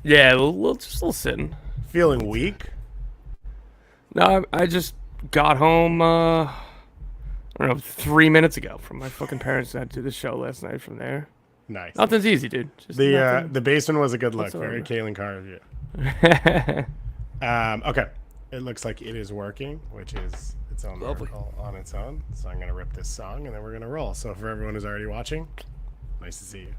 Yeah, just a little sitting. Feeling weak? No, I just got home. I don't know, 3 minutes ago from my fucking parents. I had to do the show last night from there. Nice. Nothing's easy, dude. Just The basement was a good look. whatsoever. Very Kalen Carr of you. Okay. It looks like it is working, which is its own Lovely. miracle on its own. So I'm gonna rip this song and then we're gonna roll. So for everyone who's already watching, nice to see you.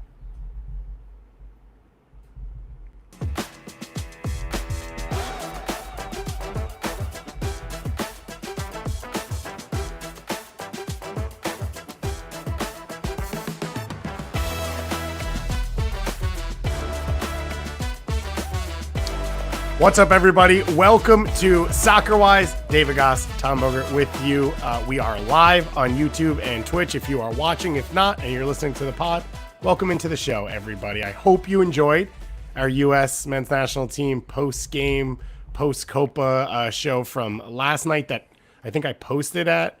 What's up, everybody? Welcome to Soccerwise. David Goss, Tom Bogert with you. We are live on YouTube and Twitch if you are watching. If not, and you're listening to the pod, welcome into the show, everybody. I hope you enjoyed our U.S. men's national team post-game, post-Copa show from last night that I think I posted at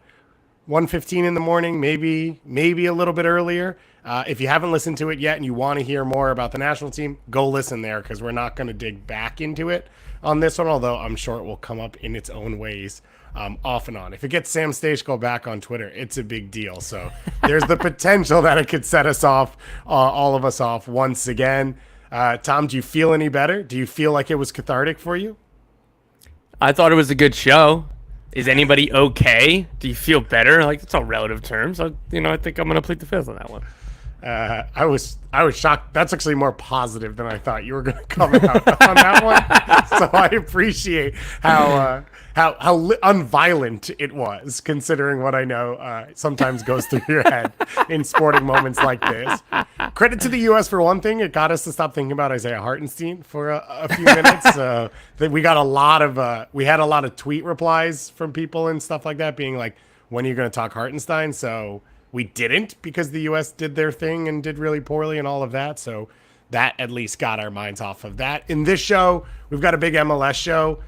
1:15 in the morning, maybe a little bit earlier. If you haven't listened to it yet and you want to hear more about the national team, go listen there because we're not going to dig back into it on this one, although I'm sure it will come up in its own ways off and on. If it gets Sam Stejko back on Twitter, it's a big deal. So there's the potential that it could set us off, all of us off once again. Tom, do you feel any better? Do you feel like it was cathartic for you? I thought it was a good show. Is anybody okay? Do you feel better? Like, it's all relative terms. I think I'm gonna plead the fifth on that one. I was shocked. That's actually more positive than I thought you were going to come out on that one. So I appreciate how unviolent it was, considering what I know sometimes goes through your head in sporting moments like this. Credit to the U.S. for one thing; it got us to stop thinking about Isaiah Hartenstein for a few minutes. We got we had a lot of tweet replies from people and stuff like that, being like, "When are you going to talk Hartenstein?" So we didn't, because the U.S. did their thing and did really poorly and all of that. So that at least got our minds off of that. In this show, we've got a big MLS show.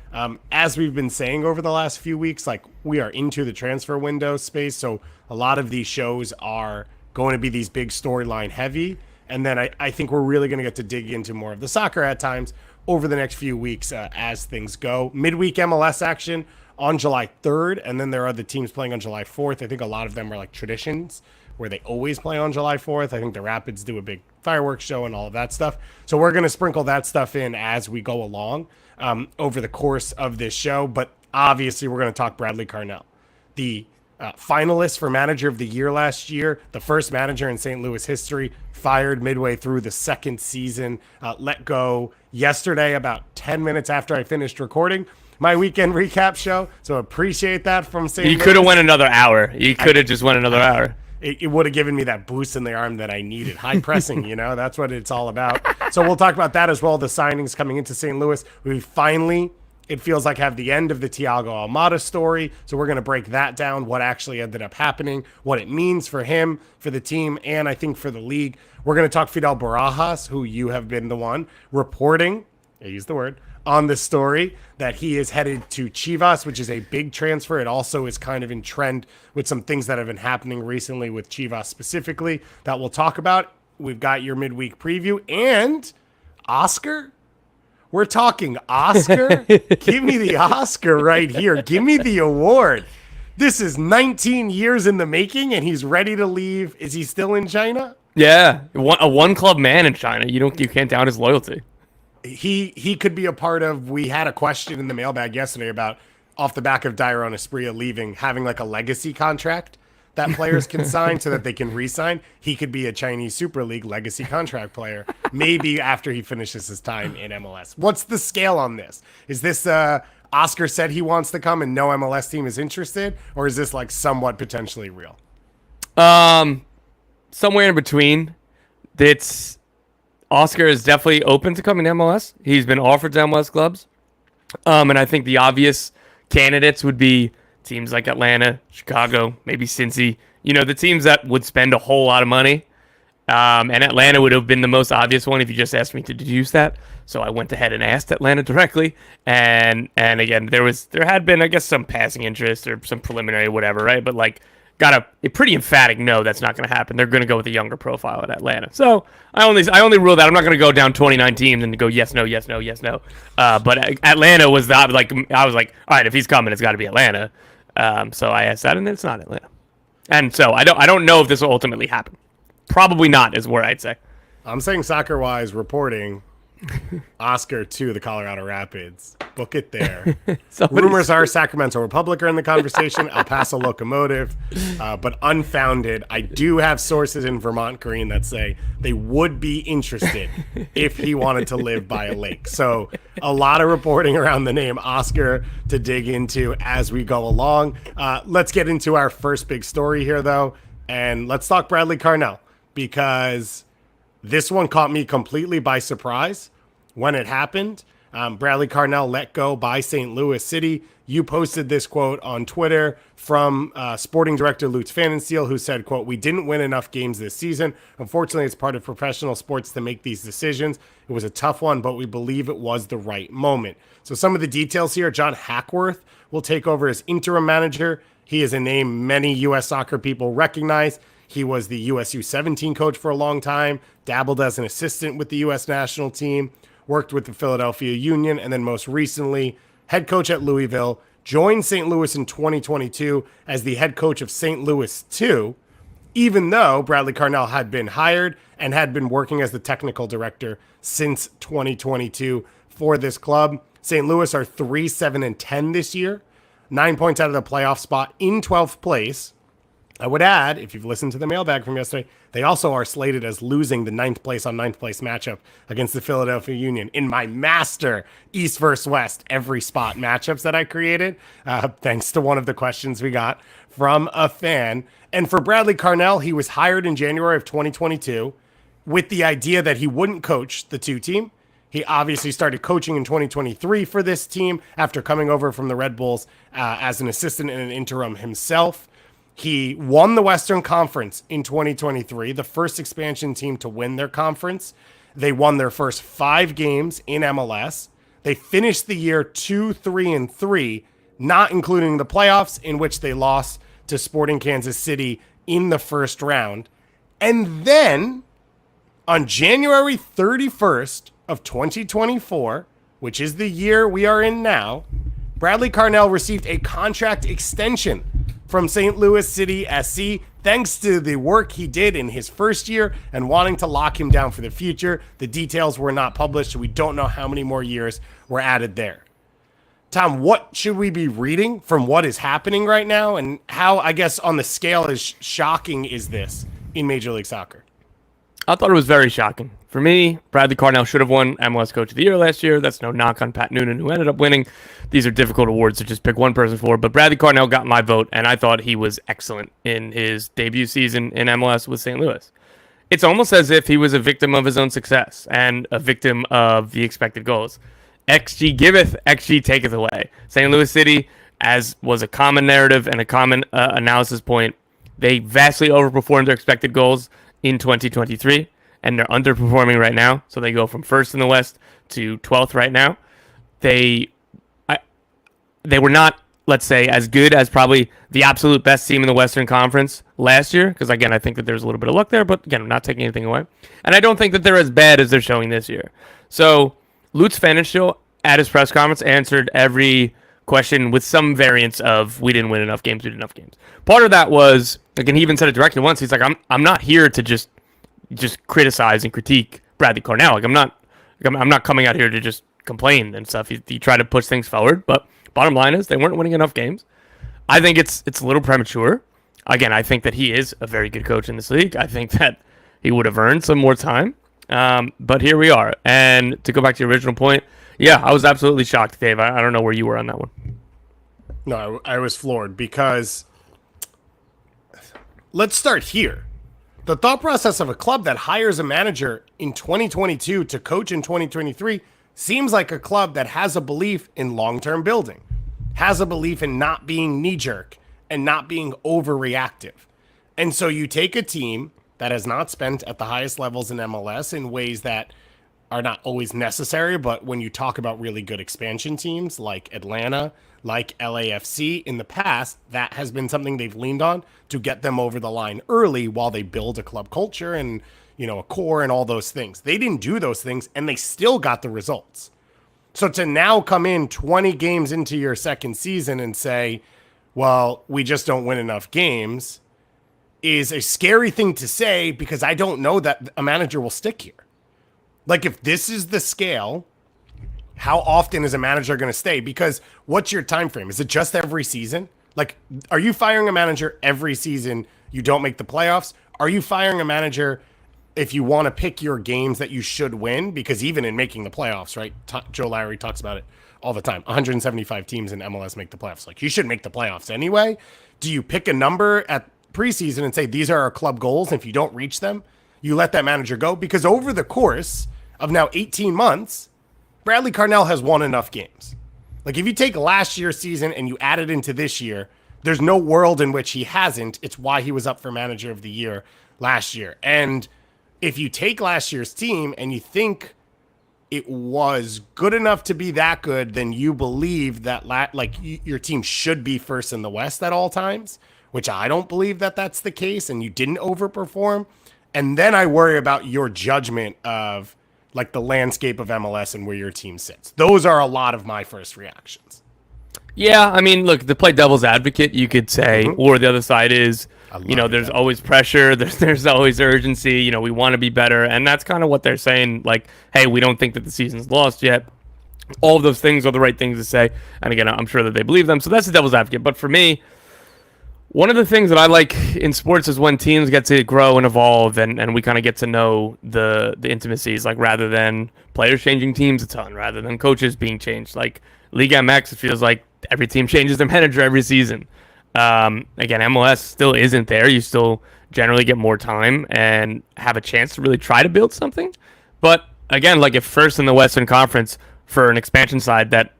As we've been saying over the last few weeks, like, we are into the transfer window space. So a lot of these shows are going to be these big storyline heavy. And then I think we're really going to get to dig into more of the soccer at times over the next few weeks as things go. Midweek MLS action on July 3rd, and then there are the teams playing on July 4th. I think a lot of them are like traditions where they always play on July 4th. I think the Rapids do a big fireworks show and all of that stuff. So we're going to sprinkle that stuff in as we go along over the course of this show. But obviously, we're going to talk Bradley Carnell, the finalist for Manager of the Year last year, the first manager in St. Louis history, fired midway through the second season, let go yesterday about 10 minutes after I finished recording my weekend recap show. So appreciate that from St. Louis. You could have went another hour. You could have just went another hour. It would have given me that boost in the arm that I needed. High pressing, that's what it's all about. So we'll talk about that as well. The signings coming into St. Louis. We finally, it feels like, have the end of the Thiago Almada story. So we're going to break that down, what actually ended up happening, what it means for him, for the team, and I think for the league. We're going to talk Fidel Barajas, who you have been the one reporting, I use the word, on the story that he is headed to Chivas, which is a big transfer. It also is kind of in trend with some things that have been happening recently with Chivas specifically that we'll talk about. We've got your midweek preview and Oscar. We're talking Oscar. Give me the Oscar right here. Give me the award. This is 19 years in the making and he's ready to leave. Is he still in China? Yeah, a one club man in China. You can't doubt his loyalty. He could be a part of. We had a question in the mailbag yesterday about, off the back of Dairon Asprilla leaving, having like a legacy contract that players can sign so that they can re-sign. He could be a Chinese Super League legacy contract player, maybe after he finishes his time in MLS. What's the scale on this? Is this Oscar said he wants to come and no MLS team is interested, or is this like somewhat potentially real? Somewhere in between. Oscar is definitely open to coming to MLS. He's been offered to MLS clubs. And I think the obvious candidates would be teams like Atlanta, Chicago, maybe Cincy. The teams that would spend a whole lot of money. And Atlanta would have been the most obvious one if you just asked me to deduce that. So I went ahead and asked Atlanta directly. And again, there had been, I guess, some passing interest or some preliminary whatever, right? But like, got a pretty emphatic no, that's not going to happen. They're going to go with a younger profile at Atlanta. So I only rule that. I'm not going to go down 29 teams and go yes, no, yes, no, yes, no. But Atlanta was I was like, all right, if he's coming, it's got to be Atlanta. So I asked that, and it's not Atlanta. And so I don't know if this will ultimately happen. Probably not is where I'd say. I'm saying Soccerwise reporting Oscar to the Colorado Rapids. Book it there. Rumors are Sacramento Republic are in the conversation, El Paso Locomotive, but unfounded. I do have sources in Vermont Green that say they would be interested if he wanted to live by a lake. So a lot of reporting around the name Oscar to dig into as we go along. Let's get into our first big story here, though, and let's talk Bradley Carnell, because this one caught me completely by surprise when it happened. Bradley Carnell let go by St. Louis City. You posted this quote on Twitter from sporting director Lutz Pfannenstiel, who said, quote, "We didn't win enough games this season. Unfortunately, it's part of professional sports to make these decisions. It was a tough one, but we believe it was the right moment." So some of the details here: John Hackworth will take over as interim manager. He is a name many U.S. soccer people recognize. He was the USU 17 coach for a long time, dabbled as an assistant with the U.S. national team, worked with the Philadelphia Union, and then most recently, head coach at Louisville, joined St. Louis in 2022 as the head coach of St. Louis 2, even though Bradley Carnell had been hired and had been working as the technical director since 2022 for this club. St. Louis are 3-7-10 this year, 9 points out of the playoff spot in 12th place. I would add, if you've listened to the mailbag from yesterday, they also are slated as losing the 9th place on 9th place matchup against the Philadelphia Union in my master East versus West every spot matchups that I created, thanks to one of the questions we got from a fan. And for Bradley Carnell, he was hired in January of 2022 with the idea that he wouldn't coach the 2 team. He obviously started coaching in 2023 for this team after coming over from the Red Bulls as an assistant and an interim himself. He won the Western Conference in 2023, the first expansion team to win their conference. They won their first 5 games in MLS. They finished the year 2-3-3, not including the playoffs, in which they lost to Sporting Kansas City in the first round. And then on January 31st of 2024, which is the year we are in now, Bradley Carnell received a contract extension from St. Louis City SC, thanks to the work he did in his first year and wanting to lock him down for the future. The details were not published, so we don't know how many more years were added there. Tom, what should we be reading from what is happening right now, and how, I guess, on the scale as shocking is this in Major League Soccer? I thought it was very shocking. For me, Bradley Carnell should have won MLS Coach of the Year last year. That's no knock on Pat Noonan, who ended up winning. These are difficult awards to just pick one person for, but Bradley Carnell got my vote, and I thought he was excellent in his debut season in MLS with St. Louis. It's almost as if he was a victim of his own success and a victim of the expected goals. XG giveth, XG taketh away. St. Louis City, as was a common narrative and a common analysis point, they vastly overperformed their expected goals in 2023, and they're underperforming right now. So they go from first in the West to 12th right now. They were not, let's say, as good as probably the absolute best team in the Western Conference last year, because again, I think that there's a little bit of luck there, but again, I'm not taking anything away. And I don't think that they're as bad as they're showing this year. So Lutz Pfannenstiel at his press conference answered every question with some variance of we didn't win enough games, we did enough games. Part of that was, again, he even said it directly once. He's like, I'm not here to just criticize and critique Bradley Carnell. Like I'm not coming out here to just complain and stuff. He tried to push things forward, but bottom line is they weren't winning enough games. I think it's a little premature. Again, I think that he is a very good coach in this league. I think that he would have earned some more time. But here we are. And to go back to your original point, yeah, I was absolutely shocked, Dave. I don't know where you were on that one. No, I was floored because let's start here. The thought process of a club that hires a manager in 2022 to coach in 2023 seems like a club that has a belief in long-term building, has a belief in not being knee-jerk and not being overreactive. And so you take a team that has not spent at the highest levels in MLS in ways that are not always necessary, but when you talk about really good expansion teams like Atlanta, like LAFC in the past, that has been something they've leaned on to get them over the line early while they build a club culture and, a core and all those things. They didn't do those things and they still got the results. So to now come in 20 games into your second season and say, well, we just don't win enough games is a scary thing to say, because I don't know that a manager will stick here. Like, if this is the scale, how often is a manager going to stay? Because what's your time frame? Is it just every season? Like, are you firing a manager every season you don't make the playoffs? Are you firing a manager if you want to pick your games that you should win? Because even in making the playoffs, right? Joe Lowry talks about it all the time. 175 teams in MLS make the playoffs. Like, you should make the playoffs anyway. Do you pick a number at preseason and say, these are our club goals, and if you don't reach them, you let that manager go? Because over the course of now 18 months, Bradley Carnell has won enough games. Like, if you take last year's season and you add it into this year, there's no world in which he hasn't. It's why he was up for manager of the year last year. And if you take last year's team and you think it was good enough to be that good, then you believe that your team should be first in the West at all times, which I don't believe that that's the case, and you didn't overperform. And then I worry about your judgment of like the landscape of MLS and where your team sits. Those are a lot of my first reactions. Yeah, I mean, look, to play devil's advocate, you could say, or the other side is, there's always pressure, there's always urgency, we want to be better, and that's kind of what they're saying, like, hey, we don't think that the season's lost yet. All of those things are the right things to say, and again, I'm sure that they believe them, so that's the devil's advocate. But for me, one of the things that I like in sports is when teams get to grow and evolve, and we kind of get to know the intimacies, like, rather than players changing teams a ton, rather than coaches being changed. Like, Liga MX, it feels like every team changes their manager every season. Again, MLS still isn't there. You still generally get more time and have a chance to really try to build something. But again, like, if first in the Western Conference for an expansion side that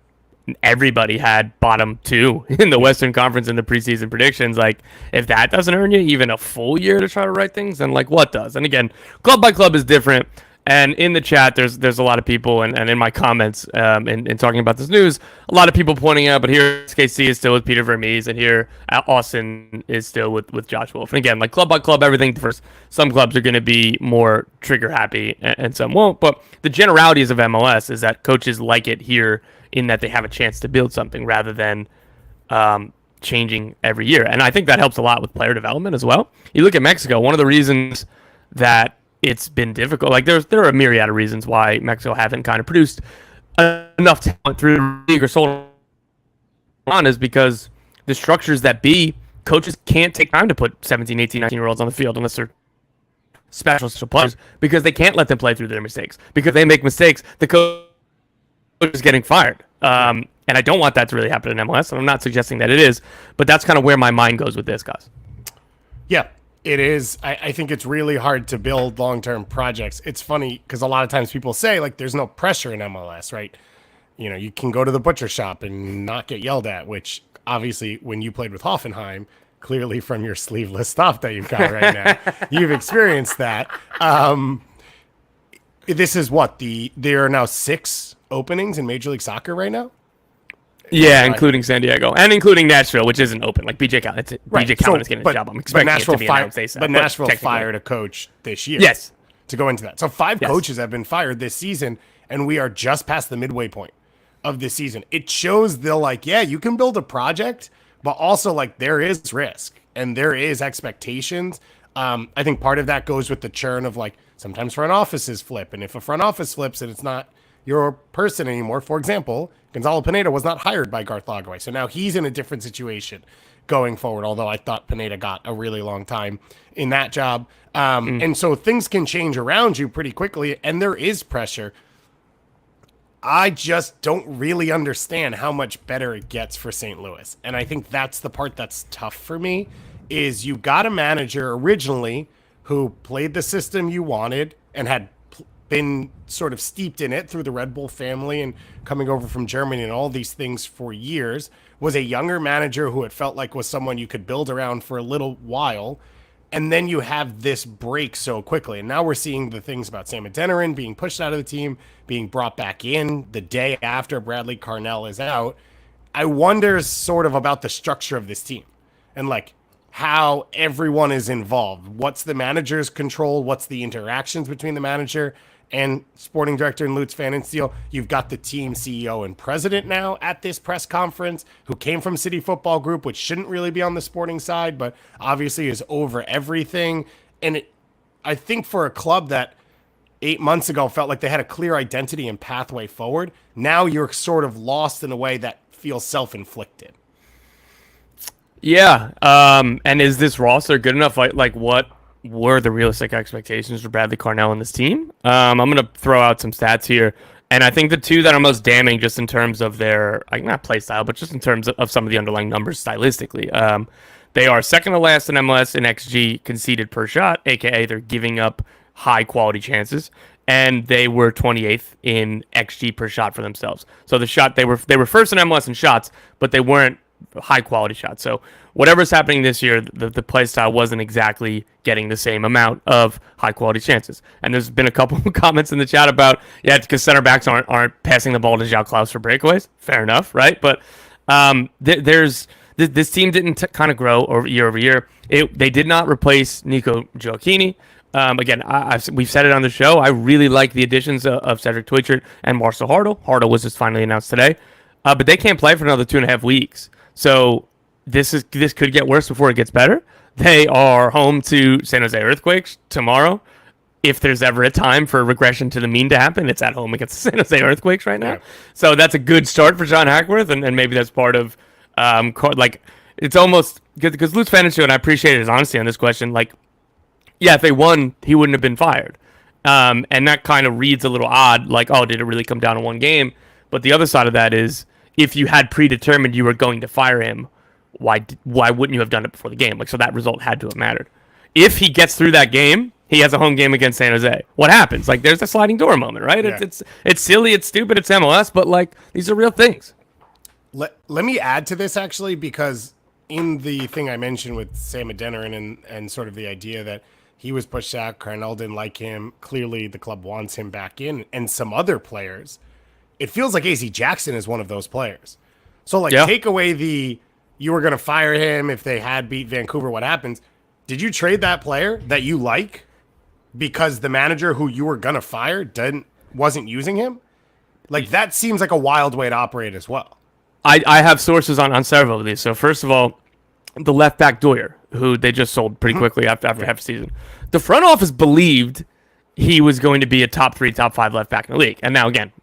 everybody had bottom two in the Western Conference in the preseason predictions, like, if that doesn't earn you even a full year to try to write things, then like, what does? And again, club by club is different. And in the chat, there's a lot of people, and in my comments, in talking about this news, a lot of people pointing out, but here SKC is still with Peter Vermees, and here Austin is still with Josh Wolf. And again, like, club by club, everything differs. Some clubs are going to be more trigger happy, and some won't. But the generalities of MLS is that coaches like it here in that they have a chance to build something rather than changing every year. And I think that helps a lot with player development as well. You look at Mexico, one of the reasons that it's been difficult, like, there are a myriad of reasons why Mexico haven't kind of produced enough talent through the league or sold on, is because the structures that coaches can't take time to put 17, 18, 19-year-olds on the field unless they're special players, because they can't let them play through their mistakes. Because they make mistakes, the coach is getting fired. And I don't want that to really happen in MLS, and I'm not suggesting that it is, but that's kind of where my mind goes with this, guys. Yeah, it is. I think it's really hard to build long-term projects. It's funny because a lot of times people say, like, there's no pressure in MLS, right? You can go to the butcher shop and not get yelled at, which obviously when you played with Hoffenheim, clearly from your sleeveless stuff that you've got right now, you've experienced that. This is there are now 6 openings in Major League Soccer right now? Yeah, including San Diego and including Nashville, which isn't open. Like, BJ Cowan, BJ Cowan is getting a job. I'm expecting it to be announced ASAP. But Nashville fired a coach this year. Yes. To go into that. So 5 coaches have been fired this season, and we are just past the midway point of this season. It shows they're like, yeah, you can build a project, but also, like, there is risk and there is expectations. I think part of that goes with the churn of, like, sometimes front offices flip. And if a front office flips and it's not your person anymore, for example, Gonzalo Pineda was not hired by Garth Lagerwey. So now he's in a different situation going forward, although I thought Pineda got a really long time in that job. And so things can change around you pretty quickly, and there is pressure. I just don't really understand how much better it gets for St. Louis. And I think that's the part that's tough for me, is you got a manager originally who played the system you wanted and had been sort of steeped in it through the Red Bull family and coming over from Germany and all these things for years, was a younger manager who it felt like was someone you could build around for a little while. And then you have this break so quickly. And now we're seeing the things about Sam Adeniran being pushed out of the team, being brought back in the day after Bradley Carnell is out. I wonder sort of about the structure of this team and like how everyone is involved. What's the manager's control? What's the interactions between the manager and sporting director and Lutz Van Insteel? You've got the team CEO and president now at this press conference who came from City Football Group, which shouldn't really be on the sporting side, but obviously is over everything. And I think for a club that 8 months ago felt like they had a clear identity and pathway forward, now you're sort of lost in a way that feels self-inflicted. Yeah. And is this roster good enough? Like what were the realistic expectations for Bradley Carnell and this team? I'm going to throw out some stats here. And I think the two that are most damning just in terms of their, like not play style, but just in terms of some of the underlying numbers stylistically. They are second to last in MLS in XG conceded per shot, aka they're giving up high quality chances. And they were 28th in XG per shot for themselves. So the shot they were first in MLS in shots, but they weren't high quality shots. So whatever's happening this year, the play style wasn't exactly getting the same amount of high quality chances. And there's been a couple of comments in the chat about, yeah, because center backs aren't passing the ball to João Klaus for breakaways. Fair enough, right? But this team didn't kind of grow over year. They did not replace Nico Gioacchini. Again, we've said it on the show. I really like the additions of Cedric Twychert and Marcel Hartel. Hartel was just finally announced today. But they can't play for another 2.5 weeks. So this could get worse before it gets better. They are home to San Jose Earthquakes tomorrow. If there's ever a time for regression to the mean to happen, it's at home against the San Jose Earthquakes right now. Yeah. So that's a good start for John Hackworth, and maybe that's part of it's almost because Lutz Van Insteel, and I appreciate his honesty on this question. Like, yeah, if they won, he wouldn't have been fired, and that kind of reads a little odd. Like, oh, did it really come down to one game? But the other side of that is, if you had predetermined you were going to fire him, why wouldn't you have done it before the game? Like, so that result had to have mattered. If he gets through that game, he has a home game against San Jose. What happens? Like, there's a sliding door moment, right? Yeah. It's silly, it's stupid, it's MLS, but like, these are real things. Let me add to this actually, because in the thing I mentioned with Sam Adeniran and sort of the idea that he was pushed out, Carnell didn't like him. Clearly, the club wants him back in, and some other players. It feels like AZ Jackson is one of those players. So, like, take away you were going to fire him if they had beat Vancouver. What happens? Did you trade that player that you like because the manager who you were going to fire wasn't using him? Like, that seems like a wild way to operate as well. I have sources on several of these. So, first of all, the left back Doyer, who they just sold pretty quickly after half a season. The front office believed he was going to be a top 3, top 5 left back in the league. And now, again,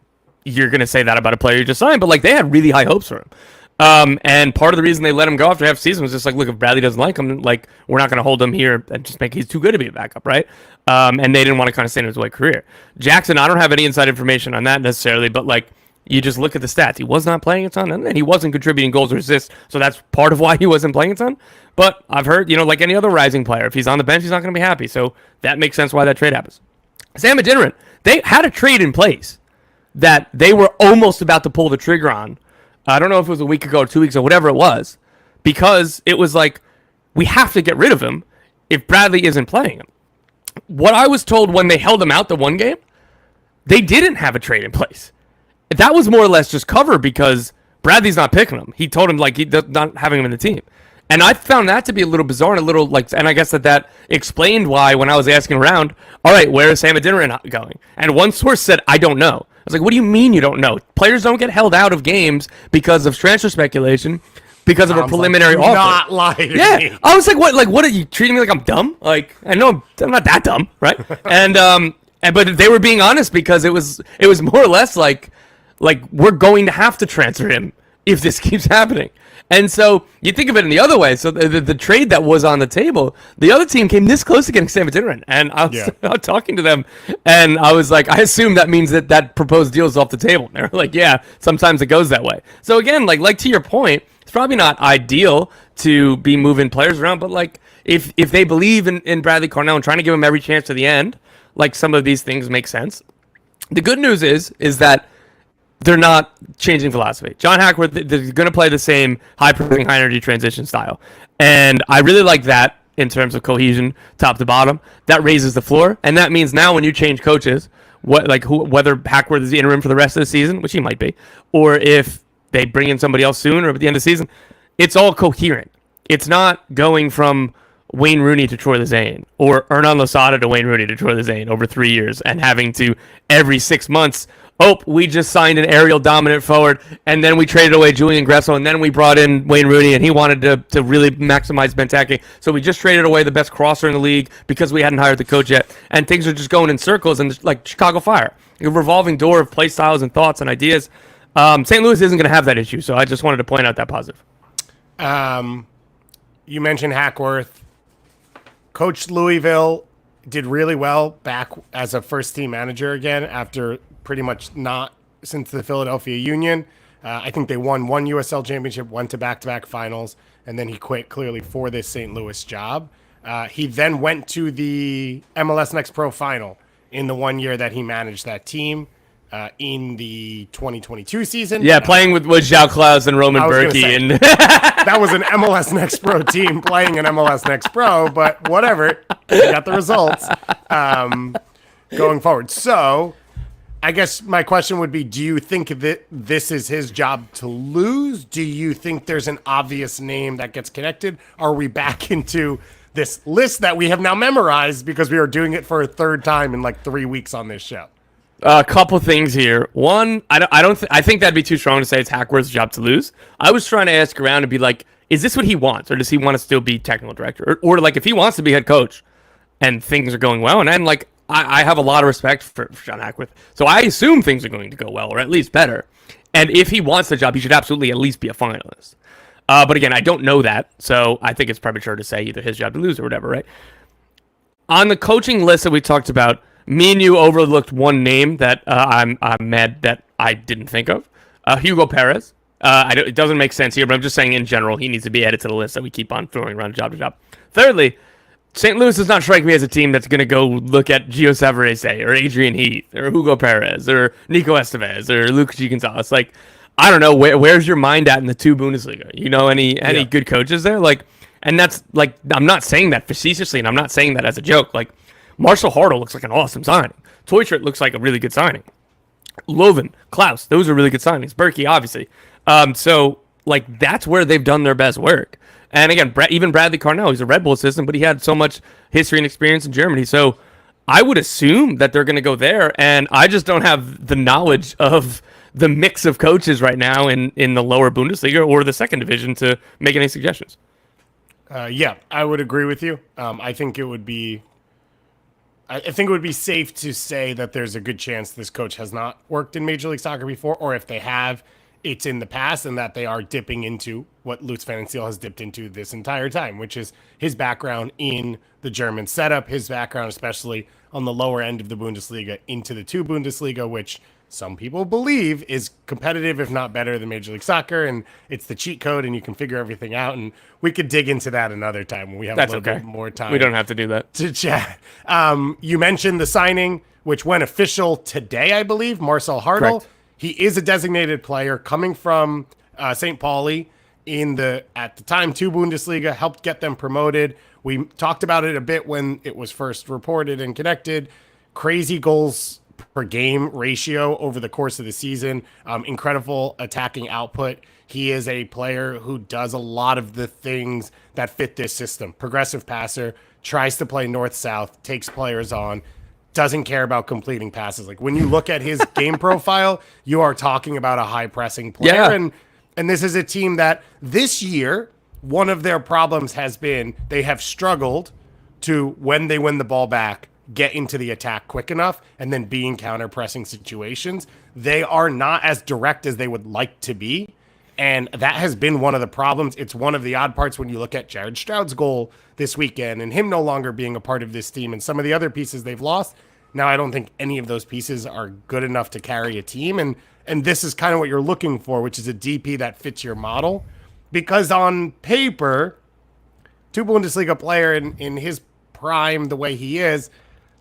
you're going to say that about a player you just signed, but like, they had really high hopes for him. And part of the reason they let him go after half season was just like, look, if Bradley doesn't like him, like, we're not going to hold him here and just he's too good to be a backup, right? And they didn't want to kind of stand in his way career. Jackson, I don't have any inside information on that necessarily, but like, you just look at the stats. He was not playing a ton, and he wasn't contributing goals or assists, so that's part of why he wasn't playing a ton. But I've heard, like any other rising player, if he's on the bench, he's not going to be happy. So that makes sense why that trade happens. Sam Adeniran, they had a trade in place that they were almost about to pull the trigger on. I don't know if it was a week ago or 2 weeks or whatever it was, because it was like, we have to get rid of him if Bradley isn't playing him. What I was told when they held him out the one game, they didn't have a trade in place. That was more or less just cover because Bradley's not picking him. He told him like he's not having him in the team. And I found that to be a little bizarre and a little like, and I guess that explained why when I was asking around, all right, where is Sam Adeniran going? And one source said, I don't know. I was like, what do you mean you don't know? Players don't get held out of games because of transfer speculation, because of a preliminary offer. Not lying. Yeah. I was like, what are you treating me like I'm dumb? Like, I know I'm not that dumb, right? But they were being honest because it was more or less like we're going to have to transfer him if this keeps happening. And so you think of it in the other way. So the trade that was on the table, the other team came this close to getting Sam Adeniran. And I was talking to them, and I was like, I assume that means that proposed deal is off the table. And they were like, yeah, sometimes it goes that way. So again, like to your point, it's probably not ideal to be moving players around, but like if they believe in Bradley Carnell and trying to give him every chance to the end, like some of these things make sense. The good news is that they're not changing philosophy. John Hackworth, they're going to play the same high-pressing, high-energy transition style. And I really like that in terms of cohesion, top to bottom. That raises the floor, and that means now when you change coaches, whether Hackworth is the interim for the rest of the season, which he might be, or if they bring in somebody else soon or at the end of the season, it's all coherent. It's not going from Wayne Rooney to Troy Lozane or Hernan Losada to Wayne Rooney to Troy Lozane over 3 years and having to every 6 months, we just signed an aerial dominant forward and then we traded away Julian Gresso and then we brought in Wayne Rooney and he wanted to really maximize Benteke. So we just traded away the best crosser in the league because we hadn't hired the coach yet. And things are just going in circles and like Chicago Fire. A revolving door of play styles and thoughts and ideas. St. Louis isn't going to have that issue, so I just wanted to point out that positive. You mentioned Hackworth. Coach Louisville did really well back as a first-team manager again after pretty much not since the Philadelphia Union. I think they won one USL championship, went to back-to-back finals, and then he quit clearly for this St. Louis job. He then went to the MLS Next Pro final in the 1 year that he managed that team. In the 2022 season. Yeah, playing with João Klaus and Roman Berkey. And that was an MLS Next Pro team playing an MLS Next Pro, but whatever. We got the results going forward. So I guess my question would be, do you think that this is his job to lose? Do you think there's an obvious name that gets connected? Are we back into this list that we have now memorized because we are doing it for a third time in like 3 weeks on this show? A couple things here. One, I think that'd be too strong to say it's Hackworth's job to lose. I was trying to ask around and be like, is this what he wants, or does he want to still be technical director, or like if he wants to be head coach, and things are going well, and then like I have a lot of respect for John Hackworth, so I assume things are going to go well, or at least better. And if he wants the job, he should absolutely at least be a finalist. But again, I don't know that, so I think it's premature to say either his job to lose or whatever, right? On the coaching list that we talked about, me and you overlooked one name that I'm mad that I didn't think of. Hugo Perez. It doesn't make sense here, but I'm just saying in general, he needs to be added to the list that we keep on throwing around job to job. Thirdly, St. Louis does not strike me as a team that's going to go look at Gio Savarese or Adrian Heath or Hugo Perez or Nico Estevez or Lucas G. Gonzalez. Like, I don't know, where's your mind at in the two Bundesliga? You know any good coaches there? Like, and that's like, I'm not saying that facetiously, and I'm not saying that as a joke. Like, Marcel Hartel looks like an awesome signing. Teutschert looks like a really good signing. Loven, Klaus, those are really good signings. Berkey, obviously. So, like, that's where they've done their best work. And again, even Bradley Carnell, he's a Red Bull assistant, but he had so much history and experience in Germany. So I would assume that they're going to go there. And I just don't have the knowledge of the mix of coaches right now in the lower Bundesliga or the second division to make any suggestions. Yeah, I would agree with you. I think it would be safe to say that there's a good chance this coach has not worked in Major League Soccer before, or if they have, it's in the past, and that they are dipping into what Lutz Van Steel has dipped into this entire time, which is his background in the German setup, his background especially on the lower end of the Bundesliga into the two Bundesliga, which some people believe is competitive, if not better than Major League Soccer, and it's the cheat code, and you can figure everything out. And we could dig into that another time when we have a little bit more time. We don't have to do that. To chat. You mentioned the signing, which went official today, I believe, Marcel Hartel. Correct. He is a designated player coming from St. Pauli at the time, 2 Bundesliga, helped get them promoted. We talked about it a bit when it was first reported and connected. Crazy goals per game ratio over the course of the season. Incredible attacking output. He is a player who does a lot of the things that fit this system. Progressive passer, tries to play north-south, takes players on, doesn't care about completing passes. Like, when you look at his game profile, you are talking about a high-pressing player. Yeah. And this is a team that this year, one of their problems has been they have struggled to, when they win the ball back, get into the attack quick enough and then be in counter-pressing situations. They are not as direct as they would like to be, and that has been one of the problems. It's one of the odd parts when you look at Jared Stroud's goal this weekend and him no longer being a part of this team and some of the other pieces they've lost. Now, I don't think any of those pieces are good enough to carry a team, and this is kind of what you're looking for, which is a DP that fits your model. Because on paper, 2 Bundesliga player in his prime, the way he is,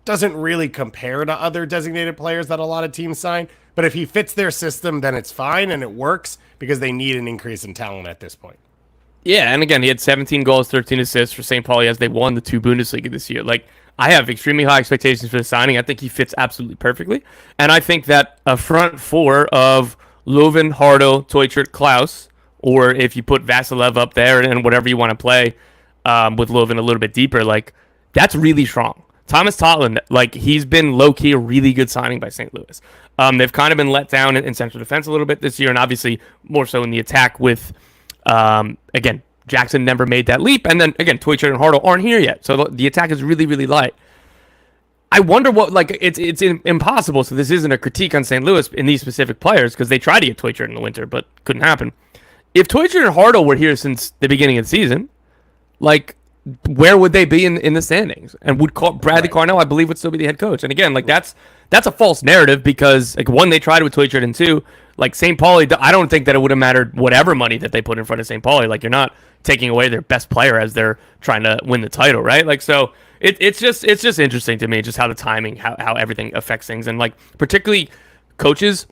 doesn't really compare to other designated players that a lot of teams sign. But if he fits their system, then it's fine and it works because they need an increase in talent at this point. Yeah, and again, he had 17 goals, 13 assists for St. Pauli as they won the 2 Bundesliga this year. Like, I have extremely high expectations for the signing. I think he fits absolutely perfectly. And I think that a front four of Löwen, Hartel, Teutschert, Klaus, or if you put Vasilev up there and whatever you want to play with Löwen a little bit deeper, like, that's really strong. Thomas Totland, like, he's been low-key a really good signing by St. Louis. They've kind of been let down in central defense a little bit this year, and obviously more so in the attack with again, Jackson never made that leap. And then, again, Teutschert and Hartel aren't here yet. So the attack is really, really light. I wonder what, like, it's impossible. So this isn't a critique on St. Louis in these specific players because they tried to get Teutschert in the winter, but couldn't happen. If Teutschert and Hartel were here since the beginning of the season, like, where would they be in the standings? And would Bradley Carnell, I believe, would still be the head coach. And again, like, that's a false narrative because, like, one, they tried with Teutschert, and two, like, St. Pauli, I don't think that it would have mattered whatever money that they put in front of St. Pauli. Like, you're not taking away their best player as they're trying to win the title, right? Like, so it's just interesting to me just how the timing, how everything affects things. And, like, particularly coaches,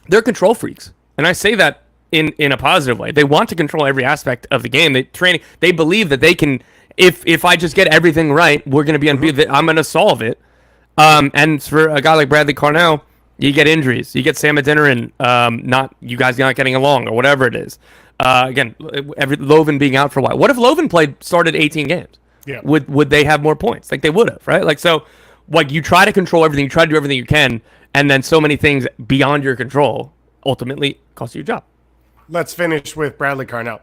they're control freaks. And I say that in a positive way. They want to control every aspect of the game. They believe that they can, if I just get everything right, we're going to be unbeatable. I'm going to solve it. And for a guy like Bradley Carnell, you get injuries. You get Sam Adeniran, you guys not getting along or whatever it is. Again, Löwen being out for a while. What if Löwen started 18 games? Yeah. Would they have more points? Like, they would have, right? Like, so, like, you try to control everything. You try to do everything you can. And then so many things beyond your control ultimately cost you your job. Let's finish with Bradley Carnell.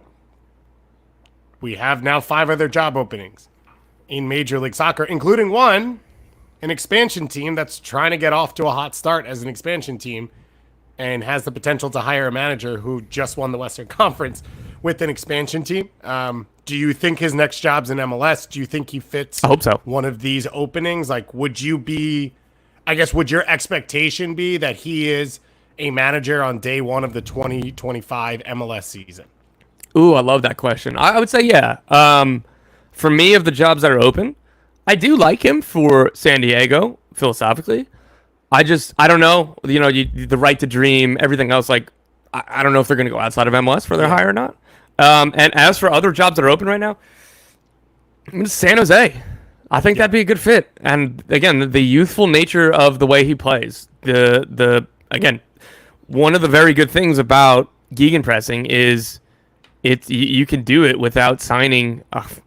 We have now 5 other job openings in Major League Soccer, including one, an expansion team that's trying to get off to a hot start as an expansion team and has the potential to hire a manager who just won the Western Conference with an expansion team. Do you think his next job's in MLS? Do you think he fits I hope so. one of these openings? Like, would your expectation be that he is a manager on day one of the 2025 MLS season? Ooh, I love that question. I would say, yeah. For me, of the jobs that are open, I do like him for San Diego, philosophically. I don't know. You know, the right to dream, everything else. Like, I don't know if they're going to go outside of MLS for their hire or not. And as for other jobs that are open right now, San Jose. I think that'd be a good fit. And again, the youthful nature of the way he plays. Again, one of the very good things about gegenpressing is you can do it without signing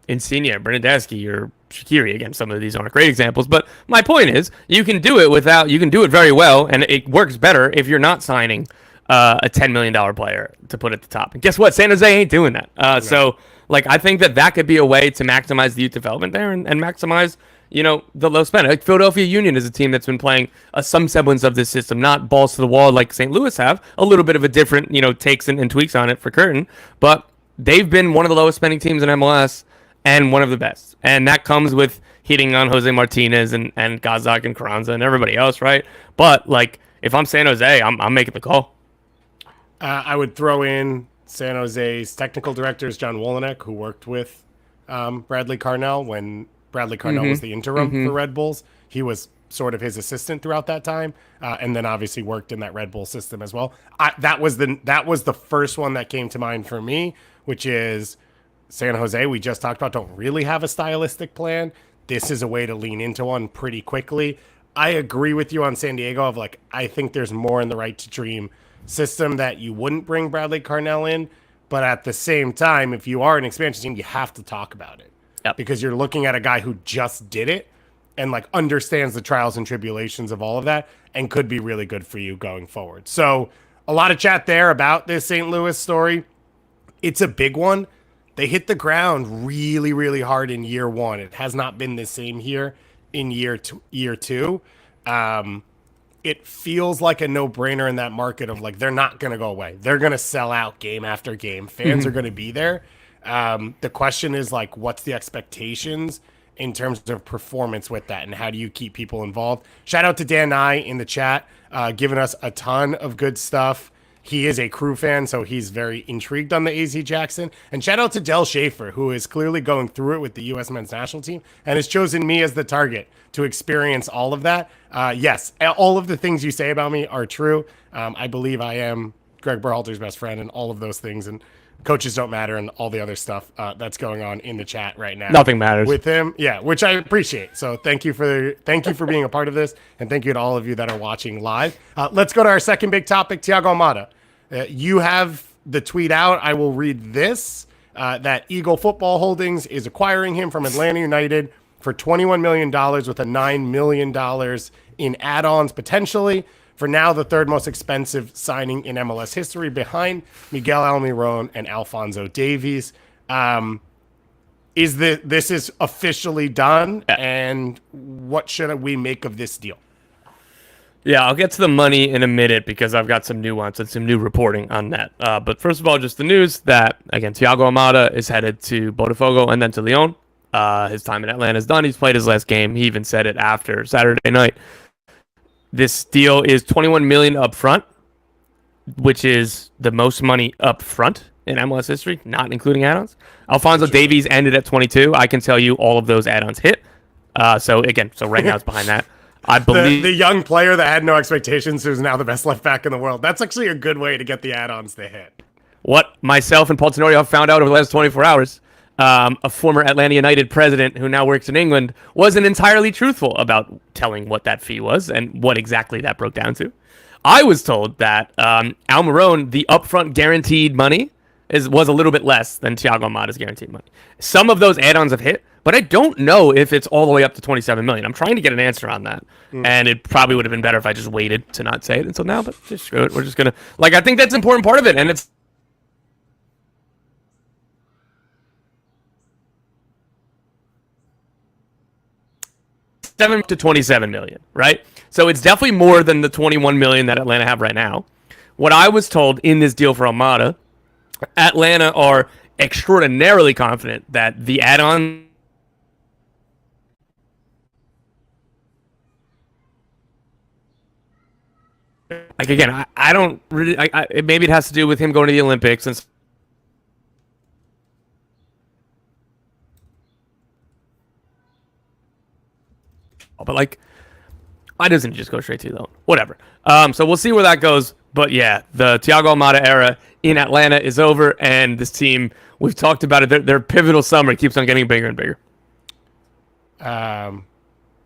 Insigne, Bernadeschi, or Shaqiri. Again, some of these aren't great examples, but my point is you can do it very well, and it works better if you're not signing a $10 million player to put at the top. And guess what? San Jose ain't doing that. So, like, I think that could be a way to maximize the youth development there and maximize, the low spend. Like, Philadelphia Union is a team that's been playing some semblance of this system, not balls to the wall like St. Louis have, a little bit of a different, takes and tweaks on it for Curtin, but they've been one of the lowest spending teams in MLS and one of the best. And that comes with hitting on Jose Martinez and Gazak and Carranza and everybody else, right? But, like, if I'm San Jose, I'm making the call. I would throw in San Jose's technical director is John Wolyniec, who worked with Bradley Carnell when Bradley Carnell was the interim for Red Bulls. He was sort of his assistant throughout that time, and then obviously worked in that Red Bull system as well. That was the first one that came to mind for me, which is San Jose. We just talked about don't really have a stylistic plan. This is a way to lean into one pretty quickly. I agree with you on San Diego of, like, I think there's more in the right to dream system that you wouldn't bring Bradley Carnell in, but at the same time, if you are an expansion team, you have to talk about it. Yep. Because you're looking at a guy who just did it and, like, understands the trials and tribulations of all of that and could be really good for you going forward. So a lot of chat there about this St. Louis story. It's a big one. They hit the ground really, really hard in year one. It has not been the same here in year two. It feels like a no-brainer in that market of, like, they're not going to go away. They're going to sell out game after game. Fans are going to be there. The question is, like, what's the expectations in terms of performance with that, and how do you keep people involved? Shout out to Dan Nye in the chat, giving us a ton of good stuff. He is a Crew fan, so he's very intrigued on the AZ Jackson. And shout out to Del Schaefer, who is clearly going through it with the U.S. men's national team and has chosen me as the target to experience all of that. Yes, all of the things you say about me are true. I believe I am Greg Berhalter's best friend and all of those things. And coaches don't matter and all the other stuff that's going on in the chat right now. Nothing matters with him. Yeah, which I appreciate. So thank you for being a part of this, and thank you to all of you that are watching live. Let's go to our second big topic, Thiago Almada. You have the tweet out. I will read this. That Eagle Football Holdings is acquiring him from Atlanta United for $21 million with a $9 million in add-ons potentially. For now, the third most expensive signing in MLS history behind Miguel Almiron and Alphonso Davies. This is officially done, and what should we make of this deal? Yeah, I'll get to the money in a minute because I've got some nuance and some new reporting on that. But first of all, just the news that, again, Thiago Almada is headed to Botafogo and then to Lyon. His time in Atlanta is done. He's played his last game. He even said it after Saturday night. This deal is $21 million up front, which is the most money up front in MLS history, not including add-ons. Alphonso Davies ended at 22. I can tell you all of those add-ons hit. So right now it's behind that. I believe the young player that had no expectations, who's now the best left back in the world. That's actually a good way to get the add-ons to hit. What myself and Paul Tenorio have found out over the last 24 hours, a former Atlanta United president who now works in England wasn't entirely truthful about telling what that fee was and what exactly that broke down to. I was told that Almiron, the upfront guaranteed money, was a little bit less than Thiago Almada's guaranteed money. Some of those add-ons have hit, but I don't know if it's all the way up to $27 million. I'm trying to get an answer on that, and it probably would have been better if I just waited to not say it until now, but just screw it. We're just going to... I think that's an important part of it, and it's... $7 to $27 million, right? So it's definitely more than the $21 million that Atlanta have right now. What I was told in this deal for Almada, Atlanta are extraordinarily confident that the add-on again, I don't really maybe it has to do with him going to the Olympics and but why doesn't it just go straight to the loan? Whatever. So we'll see where that goes. But yeah, the Thiago Almada era in Atlanta is over, and this team, we've talked about it, their pivotal summer keeps on getting bigger and bigger.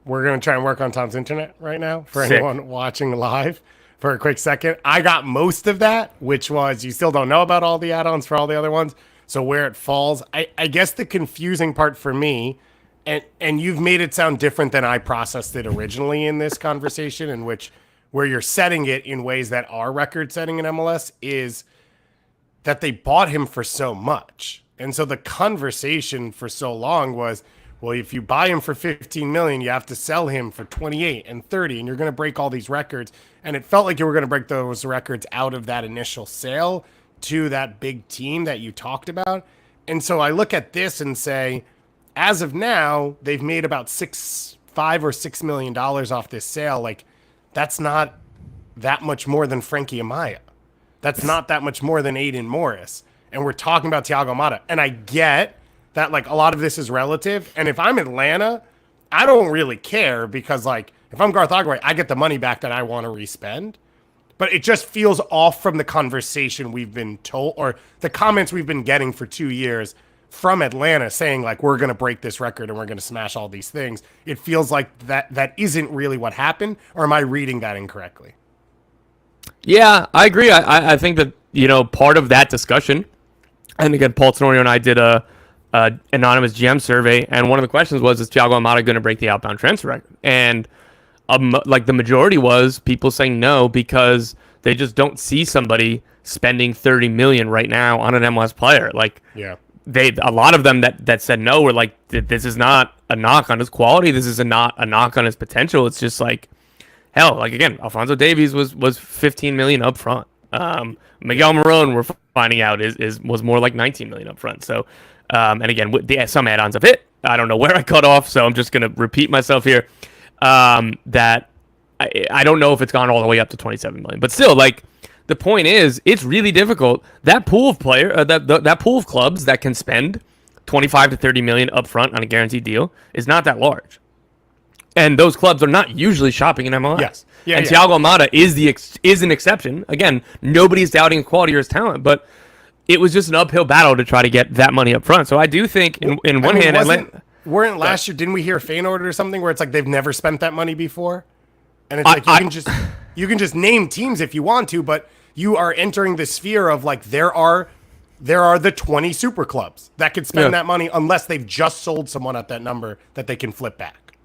We're going to try and work on Tom's internet right now for anyone watching live for a quick second. I got most of that, which was you still don't know about all the add-ons for all the other ones. So where it falls, I guess the confusing part for me, and you've made it sound different than I processed it originally in this conversation, in which where you're setting it in ways that are record-setting in MLS, is that they bought him for so much. And so the conversation for so long was, well, if you buy him for $15 million, you have to sell him for 28 and 30, and you're going to break all these records. And it felt like you were going to break those records out of that initial sale to that big team that you talked about. And so I look at this and say, as of now, they've made about $5 or $6 million off this sale. That's not that much more than Frankie Amaya. That's not that much more than Aiden Morris. And we're talking about Thiago Almada. And I get that, a lot of this is relative. And if I'm Atlanta, I don't really care because, if I'm Garth Ogway, I get the money back that I want to respend. But it just feels off from the conversation we've been told, or the comments we've been getting for 2 years from Atlanta saying, we're going to break this record and we're going to smash all these things. It feels like that isn't really what happened. Or am I reading that incorrectly? Yeah, I agree. I think that, part of that discussion, and again, Paul Tenorio and I did a anonymous GM survey, and one of the questions was, is Thiago Almada going to break the outbound transfer record? And the majority was people saying no because they just don't see somebody spending $30 million right now on an MLS player. Yeah. A lot of them that said no were like, this is not a knock on his quality. This is not a knock on his potential. It's just hell, again, Alphonso Davies was $15 million up front. Miguel Marone, we're finding out, was more like $19 million up front. So, and again, some add-ons have hit. I don't know where I cut off, so I'm just going to repeat myself here. That I don't know if it's gone all the way up to $27 million, but still, the point is, it's really difficult. That pool of that pool of clubs that can spend $25 to $30 million up front on a guaranteed deal is not that large. And those clubs are not usually shopping in MLS. Yes. Yeah, and Thiago Almada is an exception. Again, nobody's doubting his quality or his talent, but it was just an uphill battle to try to get that money up front. So I do think, in one hand, weren't last year? Didn't we hear Feyenoord or something where it's like they've never spent that money before, and it's like you can just name teams if you want to, but you are entering the sphere of like there are the 20 super clubs that could spend that money unless they've just sold someone at that number that they can flip back.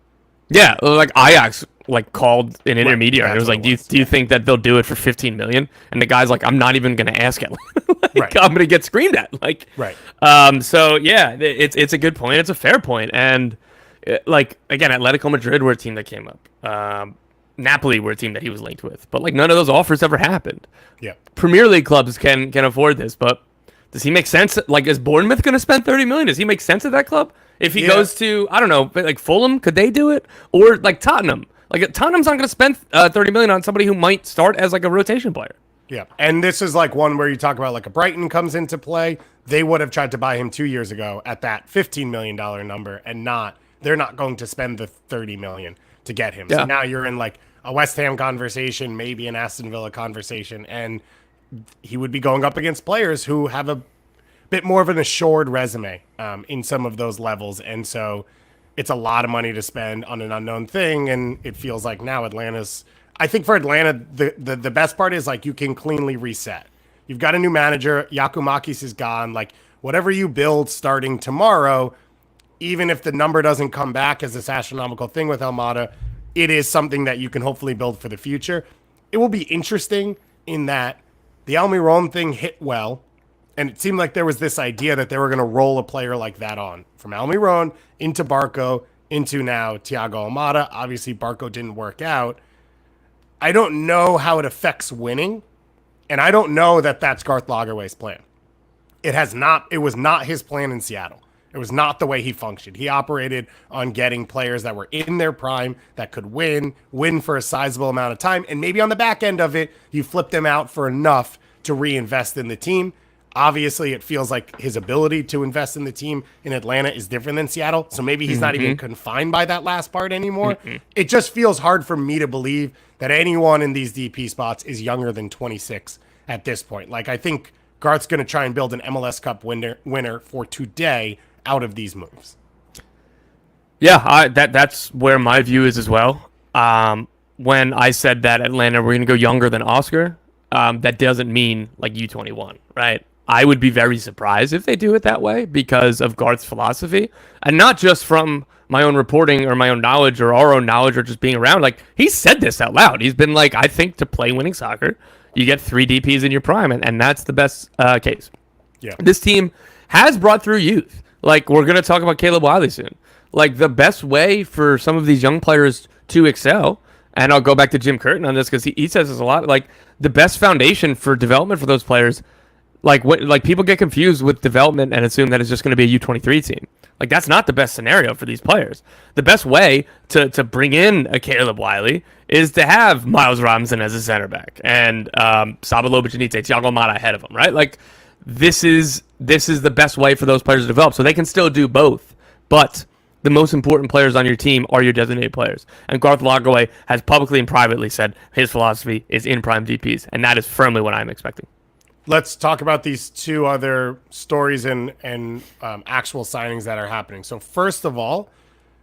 Yeah, like Ajax called an intermediary. It was like, do you think that they'll do it for 15 million? And the guy's like, I'm not even going to ask it. I'm going to get screamed at. So yeah, it's a good point. It's a fair point. And again, Atletico Madrid were a team that came up. Napoli were a team that he was linked with, but none of those offers ever happened. Yeah, Premier League clubs can afford this, but does he make sense? Is Bournemouth going to spend 30 million? Does he make sense at that club? If he goes to, I don't know, Fulham, could they do it? Or Tottenham? Tottenham's not going to spend 30 million on somebody who might start as a rotation player. Yeah, and this is one where you talk about a Brighton comes into play. They would have tried to buy him 2 years ago at that $15 million number, and they're not going to spend the 30 million to get him. Yeah. So now you're in a West Ham conversation, maybe an Aston Villa conversation, and he would be going up against players who have a bit more of an assured resume in some of those levels. And so it's a lot of money to spend on an unknown thing. And it feels like now I think for Atlanta, the best part is you can cleanly reset. You've got a new manager. Yakumakis is gone. Whatever you build starting tomorrow, even if the number doesn't come back as this astronomical thing with Almada, it is something that you can hopefully build for the future. It will be interesting in that the Almiron thing hit well. And it seemed like there was this idea that they were going to roll a player like that on from Almiron into Barco into now Thiago Almada. Obviously, Barco didn't work out. I don't know how it affects winning, and I don't know that that's Garth Lagerwey's plan. It was not his plan in Seattle. It was not the way he functioned. He operated on getting players that were in their prime that could win for a sizable amount of time, and maybe on the back end of it, you flip them out for enough to reinvest in the team. Obviously, it feels like his ability to invest in the team in Atlanta is different than Seattle. So maybe he's not even confined by that last part anymore. It just feels hard for me to believe that anyone in these DP spots is younger than 26 at this point. I think Garth's going to try and build an MLS Cup winner for today out of these moves. Yeah, that's where my view is as well. When I said that Atlanta we're going to go younger than Oscar, that doesn't mean U21, right? I would be very surprised if they do it that way because of Garth's philosophy, and not just from my own reporting or my own knowledge or our own knowledge or just being around. He said this out loud. He's been I think to play winning soccer, you get 3 DPs in your prime, and that's the best case. Yeah. This team has brought through youth. We're going to talk about Caleb Wiley soon. The best way for some of these young players to excel, and I'll go back to Jim Curtin on this because he says this a lot, the best foundation for development for those players, people get confused with development and assume that it's just going to be a U23 team. That's not the best scenario for these players. The best way to bring in a Caleb Wiley is to have Miles Robinson as a center back and Saba Lobichenite, Thiago Almada ahead of him, right? This is the best way for those players to develop. So they can still do both, but the most important players on your team are your designated players. And Garth Lagerwey has publicly and privately said his philosophy is in prime DPs, and that is firmly what I'm expecting. Let's talk about these 2 other stories and actual signings that are happening. So first of all,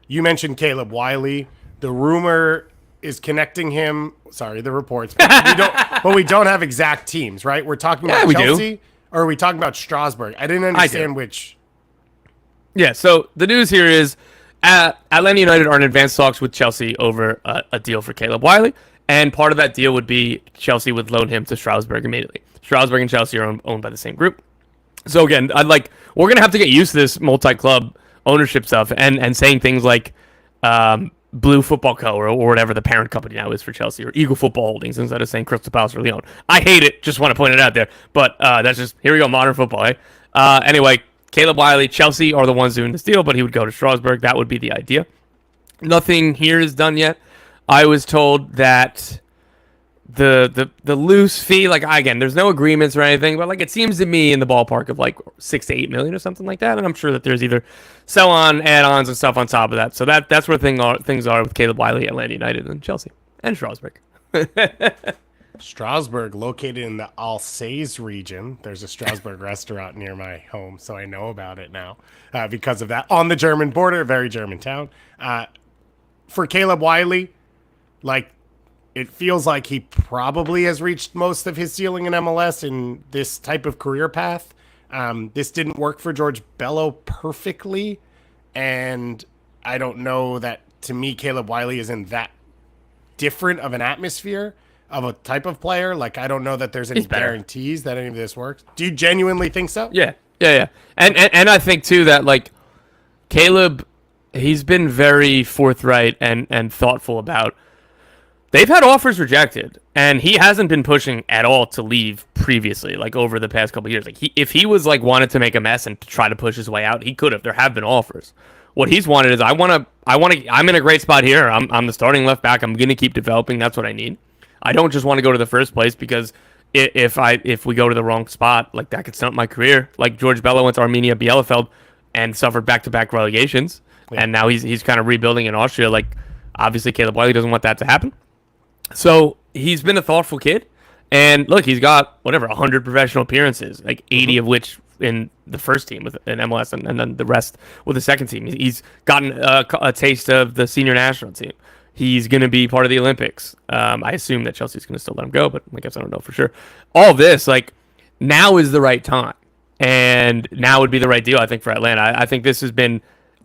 you mentioned Caleb Wiley. The rumor is connecting him. Sorry, the reports. But we don't have exact teams, right? We're talking about Chelsea, or are we talking about Strasbourg? I didn't understand which. Yeah, so the news here is Atlanta United are in advanced talks with Chelsea over a deal for Caleb Wiley, and part of that deal would be Chelsea would loan him to Strasbourg immediately. Strasbourg and Chelsea are owned by the same group. So again, we're going to have to get used to this multi-club ownership stuff and saying things like Blue Football Co. or whatever the parent company now is for Chelsea, or Eagle Football Holdings instead of saying Crystal Palace or Lyon. I hate it. Just want to point it out there. But that's just, here we go, modern football, eh? Anyway, Caleb Wiley, Chelsea are the ones doing this deal, but he would go to Strasbourg. That would be the idea. Nothing here is done yet. I was told that the loose fee, again, there's no agreements or anything, but it seems to me in the ballpark of 6 to 8 million or something like that. And I'm sure that there's either sell on add-ons and stuff on top of that. So that's where things are with Caleb Wiley, Atlanta United, and Chelsea and Strasbourg. Strasbourg, located in the Alsace region. There's a Strasbourg restaurant near my home, so I know about it now because of that. On the German border, very German town. For Caleb Wiley, like, it feels like he probably has reached most of his ceiling in MLS in this type of career path. This didn't work for George Bello perfectly, and I don't know that, to me, Caleb Wiley isn't that different of an atmosphere of a type of player. Like, I don't know that there's any guarantees that any of this works. Do you genuinely think so? Yeah. And I think too that, like, Caleb, he's been very forthright and thoughtful about. They've had offers rejected, and he hasn't been pushing at all to leave previously, like over the past couple of years. Like, if he was like wanted to make a mess and try to push his way out, he could have. There have been offers. What he's wanted is, I'm in a great spot here. I'm the starting left back. I'm going to keep developing. That's what I need. I don't just want to go to the first place, because if we go to the wrong spot, like, that could stunt my career. Like, George Bello went to Arminia Bielefeld and suffered back-to-back relegations, and now he's kind of rebuilding in Austria. Like, obviously Caleb Wiley doesn't want that to happen. So he's been a thoughtful kid, and look, he's got 100 professional appearances, like 80 of which in the first team with an MLS, and then the rest with the second team. He's gotten a taste of the senior national team. He's going to be part of the Olympics. I assume that Chelsea's going to still let him go, but I guess I don't know for sure. All of this, like, now is the right time, and now would be the right deal, I think, for Atlanta. I think this has been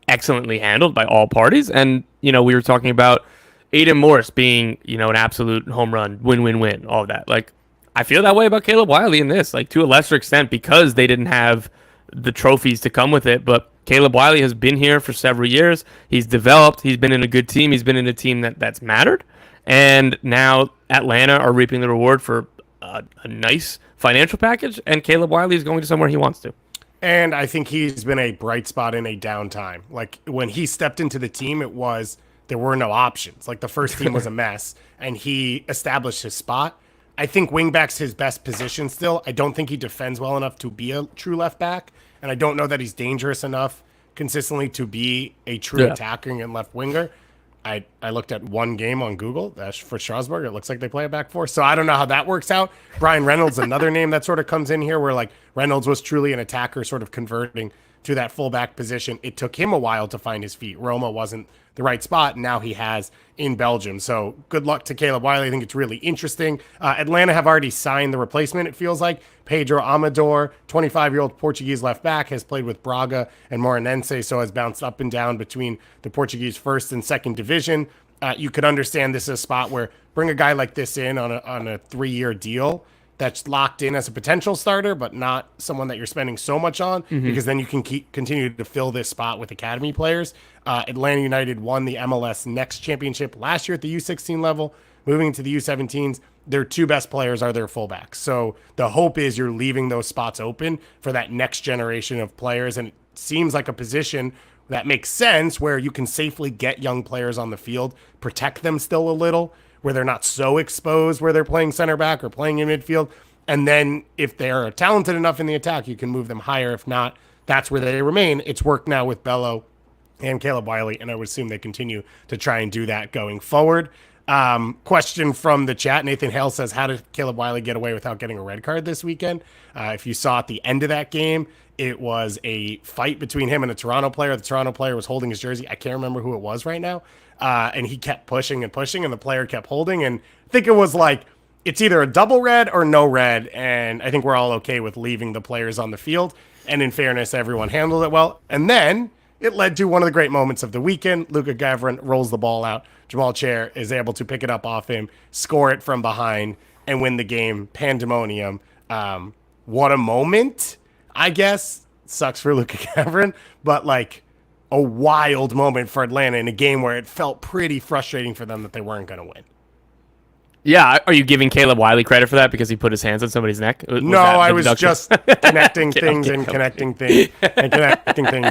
excellently handled by all parties, and, we were talking about Aiden Morris being, an absolute home run, win-win-win, all of that. Like, I feel that way about Caleb Wiley in this, like, to a lesser extent, because they didn't have the trophies to come with it. But Caleb Wiley has been here for several years. He's developed. He's been in a good team. He's been in a team that's mattered. And now Atlanta are reaping the reward for a nice financial package, and Caleb Wiley is going to somewhere he wants to. And I think he's been a bright spot in a downtime. Like, when he stepped into the team, there were no options. Like, the first team was a mess, and he established his spot. I think wingback's his best position still. I don't think he defends well enough to be a true left back, and I don't know that he's dangerous enough consistently to be a true attacking and left winger. I looked at one game on Google that's for Strasbourg. It looks like they play a back four, so I don't know how that works out. Brian Reynolds, another name that sort of comes in here, where, like, Reynolds was truly an attacker, sort of converting to that fullback position. It took him a while to find his feet. Roma wasn't the right spot, and now he has in Belgium. So good luck to Caleb Wiley. I think it's really interesting. Atlanta have already signed the replacement, it feels like. Pedro Amador, 25-year-old Portuguese left back, has played with Braga and Moreirense, so has bounced up and down between the Portuguese first and second division. You could understand this is a spot where bring a guy like this in on a 3-year deal that's locked in as a potential starter, but not someone that you're spending so much on, because then you can continue to fill this spot with academy players. Atlanta United won the MLS Next Championship last year at the U16 level. Moving into the U17s, their two best players are their fullbacks. So the hope is you're leaving those spots open for that next generation of players, and it seems like a position that makes sense where you can safely get young players on the field, protect them still a little, where they're not so exposed where they're playing center back or playing in midfield. And then if they're talented enough in the attack, you can move them higher. If not, that's where they remain. It's worked now with Bello and Caleb Wiley, and I would assume they continue to try and do that going forward. Question from the chat. Nathan Hale says, how did Caleb Wiley get away without getting a red card this weekend? If you saw at the end of that game, it was a fight between him and a Toronto player. The Toronto player was holding his jersey. I can't remember who it was right now. And he kept pushing and pushing, and the player kept holding. And I think it was like, it's either a double red or no red. And I think we're all okay with leaving the players on the field. And in fairness, everyone handled it well. And then it led to one of the great moments of the weekend. Luka Gavrin rolls the ball out. Jamal Chair is able to pick it up off him, score it from behind, and win the game. Pandemonium. What a moment, I guess. Sucks for Luka Gavrin, but like a wild moment for Atlanta in a game where it felt pretty frustrating for them that they weren't going to win. Yeah, are you giving Caleb Wiley credit for that because he put his hands on somebody's neck? No, I was just connecting things and connecting things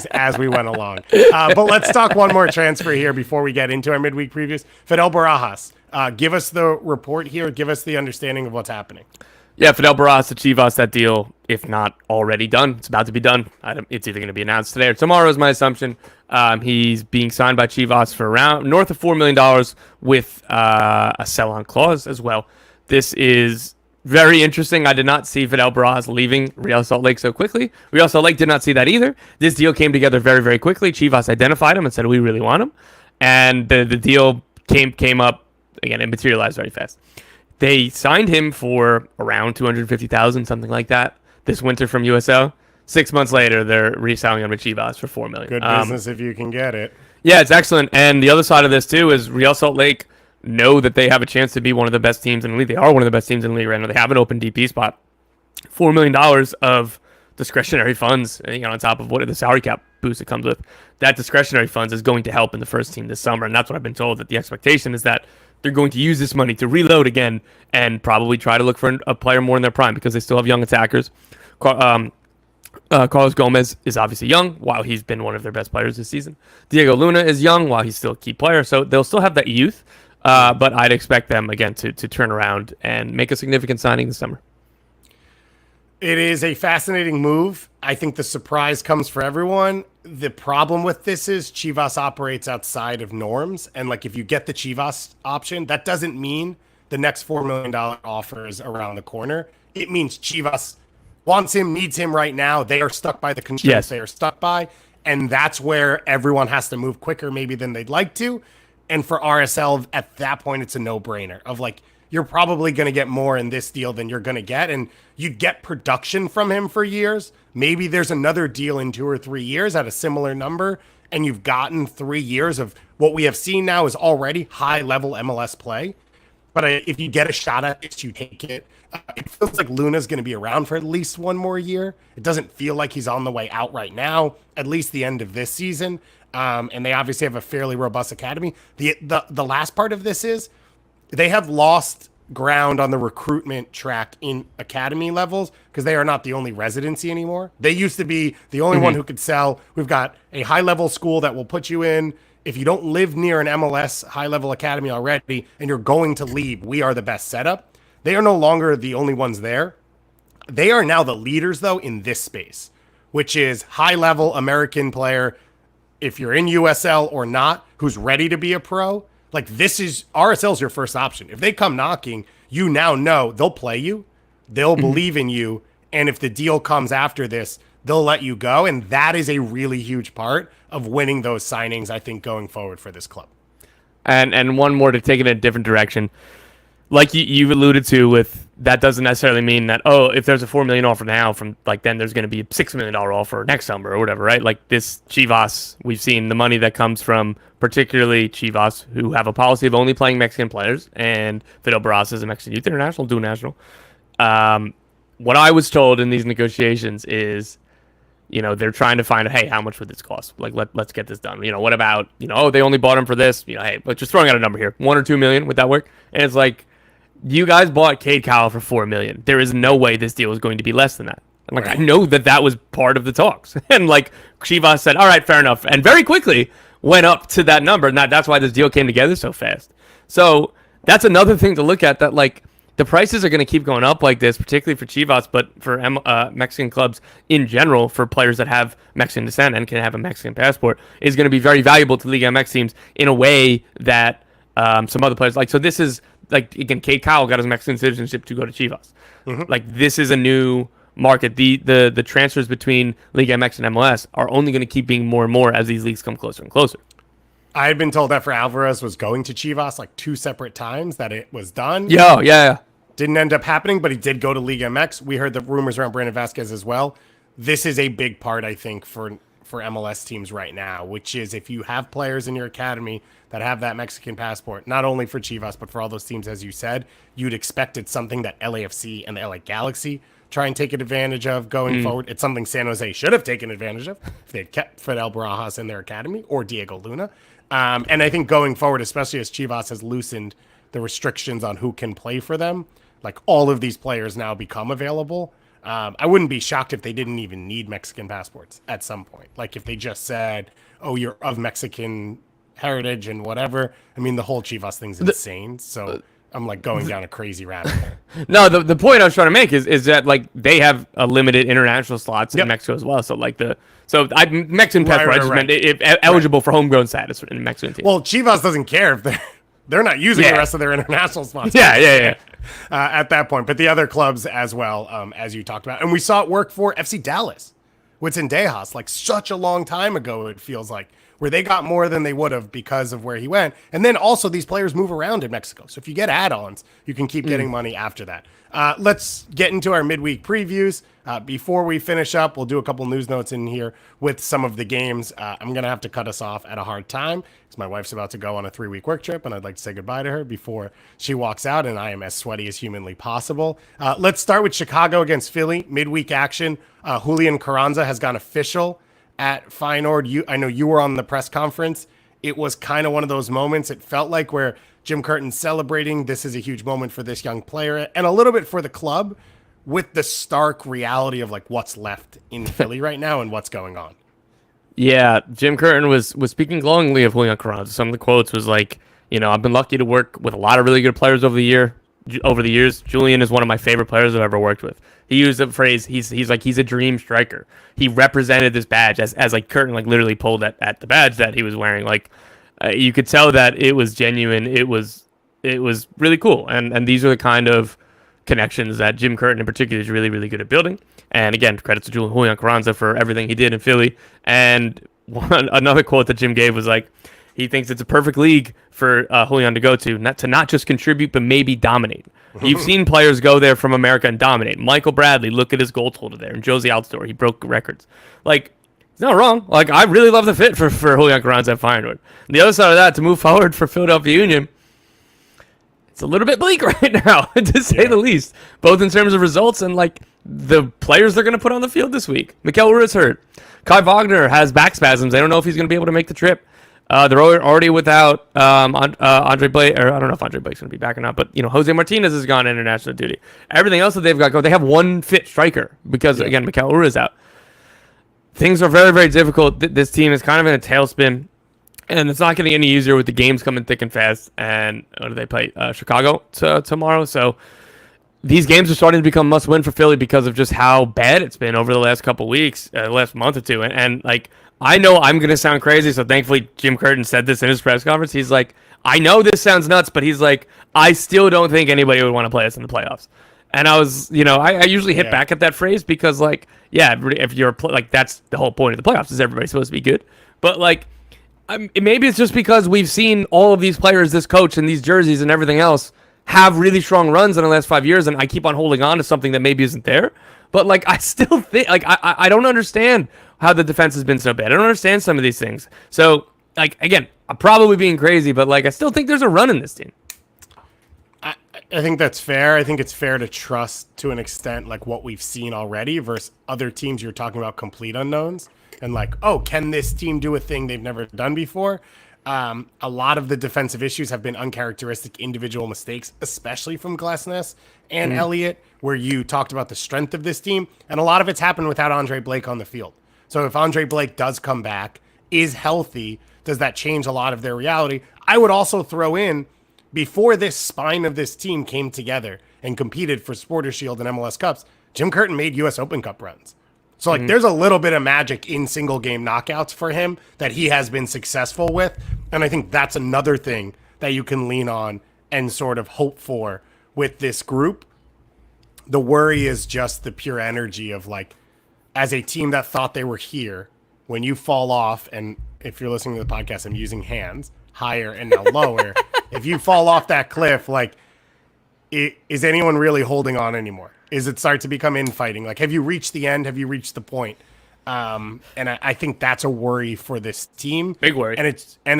as we went along. But let's talk one more transfer here before we get into our midweek previews. Fidel Barajas, give us the report here. Give us the understanding of what's happening. Yeah, Fidel Barajas to Chivas, that deal, if not already done, it's about to be done. It's either going to be announced today or tomorrow is my assumption. He's being signed by Chivas for around north of $4 million with a sell-on clause as well. This is very interesting. I did not see Fidel Barajas leaving Real Salt Lake so quickly. Real Salt Lake did not see that either. This deal came together very, very quickly. Chivas identified him and said, we really want him. And the deal came up, again, it materialized very fast. They signed him for around $250,000, something like that, this winter from USL. 6 months later, they're reselling him to Chivas for $4 million. Good business if you can get it. Yeah, it's excellent. And the other side of this, too, is Real Salt Lake know that they have a chance to be one of the best teams in the league. They are one of the best teams in the league right now. They have an open DP spot. $4 million of discretionary funds, on top of what the salary cap boost it comes with. That discretionary funds is going to help in the first team this summer. And that's what I've been told, that the expectation is that they're going to use this money to reload again and probably try to look for a player more in their prime, because they still have young attackers. Carlos Gomez is obviously young, while he's been one of their best players this season. Diego Luna is young, while he's still a key player. So they'll still have that youth. But I'd expect them, again, to turn around and make a significant signing this summer. It is a fascinating move. I think the surprise comes for everyone. The problem with this is Chivas operates outside of norms. And if you get the Chivas option, that doesn't mean the next $4 million offer is around the corner. It means Chivas wants him, needs him right now. They are stuck by the constraints they are stuck by. And that's where everyone has to move quicker maybe than they'd like to. And for RSL, at that point, it's a no-brainer of you're probably going to get more in this deal than you're going to get. And you'd get production from him for years. Maybe there's another deal in 2 or 3 years at a similar number. And you've gotten 3 years of what we have seen now is already high-level MLS play. But if you get a shot at it, you take it. It feels like Luna's going to be around for at least 1 more year. It doesn't feel like he's on the way out right now, at least the end of this season. And they obviously have a fairly robust academy. The last part of this is they have lost ground on the recruitment track in academy levels because they are not the only residency anymore. They used to be the only one who could sell. We've got a high-level school that will put you in. If you don't live near an MLS high-level academy already and you're going to leave, we are the best setup. They are no longer the only ones there. They are now the leaders, though, in this space, which is high-level American player, if you're in USL or not, who's ready to be a pro. This is RSL's your first option. If they come knocking, you now know they'll play you, they'll believe in you, and if the deal comes after this, they'll let you go. And that is a really huge part of winning those signings, I think, going forward for this club. And one more to take it in a different direction. Like you've alluded to, with that doesn't necessarily mean that, if there's a $4 million offer now, then there's going to be a $6 million offer next summer or whatever, right? This Chivas, we've seen the money that comes from particularly Chivas, who have a policy of only playing Mexican players, and Fidel Barajas is a Mexican youth international, dual national. What I was told in these negotiations is, they're trying to find, hey, how much would this cost? Let's get this done. What about, they only bought him for this. Hey, but just throwing out a number here, $1 or $2 million, would that work? And it's you guys bought Cade Cowell for $4 million. There is no way this deal is going to be less than that. And I know that was part of the talks. And Chivas said, all right, fair enough. And very quickly went up to that number. And that's why this deal came together so fast. So that's another thing to look at, that the prices are going to keep going up like this, particularly for Chivas, but for Mexican clubs in general, for players that have Mexican descent and can have a Mexican passport, is going to be very valuable to Liga MX teams in a way that some other players so this is again, Cade Cowell got his Mexican citizenship to go to Chivas. This is a new market. The transfers between Liga MX and MLS are only going to keep being more and more as these leagues come closer and closer. I had been told that for Alvarez was going to Chivas 2 separate times, that it was done. Yeah. Didn't end up happening, but he did go to Liga MX. We heard the rumors around Brandon Vasquez as well. This is a big part, I think, for MLS teams right now, which is if you have players in your academy that have that Mexican passport, not only for Chivas, but for all those teams, as you said, you'd expect it's something that LAFC and the LA Galaxy try and take advantage of going forward. It's something San Jose should have taken advantage of if they had kept Fidel Barajas in their academy, or Diego Luna. And I think going forward, especially as Chivas has loosened the restrictions on who can play for them, all of these players now become available. I wouldn't be shocked if they didn't even need Mexican passports at some point. If they just said, you're of Mexican heritage and whatever. I mean, the whole Chivas thing's insane. So I'm going down a crazy rabbit hole. No, the point I was trying to make is that they have a limited international slots in Mexico as well. So Mexican passport, I just meant if eligible for homegrown status in Mexican team. Well, Chivas doesn't care if they're they're not using Yeah. the rest of their international spots. Yeah. At that point. But the other clubs as well, as you talked about. And we saw it work for FC Dallas with Zendejas, like such a long time ago, it feels like, where they got more than they would have because of where he went. And then also these players move around in Mexico. So if you get add-ons, you can keep getting money after that. Let's get into our midweek previews. Before we finish up, we'll do a couple news notes in here with some of the games. I'm going to have to cut us off at a hard time because my wife's about to go on a 3-week work trip, and I'd like to say goodbye to her before she walks out, and I am as sweaty as humanly possible. Let's start with Chicago against Philly, midweek action. Julian Carranza has gone official at Feyenoord. I know you were on the press conference. It was kind of one of those moments. It felt like where Jim Curtin's celebrating. This is a huge moment for this young player and a little bit for the club, with the stark reality of like what's left in Philly right now and what's going on. Yeah, Jim Curtin was speaking glowingly of Julian Carranza. Some of the quotes was like, I've been lucky to work with a lot of really good players over the years. Julian is one of my favorite players I've ever worked with. He used the phrase, he's a dream striker. He represented this badge as like Curtin like literally pulled at the badge that he was wearing. Like you could tell that it was genuine. It was really cool. And these are the kind of connections that Jim Curtin in particular is really, really good at building. And again, credits to Julian Carranza for everything he did in Philly. And another quote that Jim gave was like, he thinks it's a perfect league for Julian to go to not just contribute, but maybe dominate. You've seen players go there from America and dominate. Michael Bradley, look at his goal total there. And Josie Altidore, he broke records. Like, it's not wrong. Like, I really love the fit for Julian Carranza at Feyenoord. And the other side of that, to move forward for Philadelphia Union, it's a little bit bleak right now, to say the least. Both in terms of results and, like, the players they're going to put on the field this week. Mikel Ruiz hurt. Kai Wagner has back spasms. They don't know if he's going to be able to make the trip. They're already without Andre Blake, or I don't know if Andre Blake's going to be back or not, but, Jose Martinez has gone international duty. Everything else that they've got going, they have one fit striker because, again, Mikel Ruiz out. Things are very, very difficult. This team is kind of in a tailspin, and it's not getting any easier with the games coming thick and fast. And what do they play? Chicago tomorrow. So these games are starting to become must-win for Philly because of just how bad it's been over the last couple weeks, last month or two. And like, I know I'm going to sound crazy, so thankfully Jim Curtin said this in his press conference. He's like, I know this sounds nuts, but he's like, I still don't think anybody would want to play us in the playoffs. And I was, I usually hit back at that phrase because, like, yeah, if you're, like, that's the whole point of the playoffs is everybody's supposed to be good. But, like, maybe it's just because we've seen all of these players, this coach and these jerseys and everything else have really strong runs in the last 5 years, and I keep on holding on to something that maybe isn't there. But, like, I still think, like, I don't understand how the defense has been so bad. I don't understand some of these things. So, like, again, I'm probably being crazy, but, like, I still think there's a run in this team. I think that's fair. I think it's fair to trust to an extent like what we've seen already versus other teams you're talking about complete unknowns. And like, oh, can this team do a thing they've never done before? A lot of the defensive issues have been uncharacteristic individual mistakes, especially from Glesnes and Elliott, where you talked about the strength of this team. And a lot of it's happened without Andre Blake on the field. So if Andre Blake does come back, is healthy, does that change a lot of their reality? I would also throw in, before this spine of this team came together and competed for Supporters Shield and MLS Cups, Jim Curtin made U.S. Open Cup runs. So, like, there's a little bit of magic in single-game knockouts for him that he has been successful with. And I think that's another thing that you can lean on and sort of hope for with this group. The worry is just the pure energy of, like, as a team that thought they were here, when you fall off, and if you're listening to the podcast, I'm using hands, higher and now lower. If you fall off that cliff, like, is anyone really holding on anymore? Is it start to become infighting? Like, have you reached the end? Have you reached the point? And I think that's a worry for this team. Big worry. And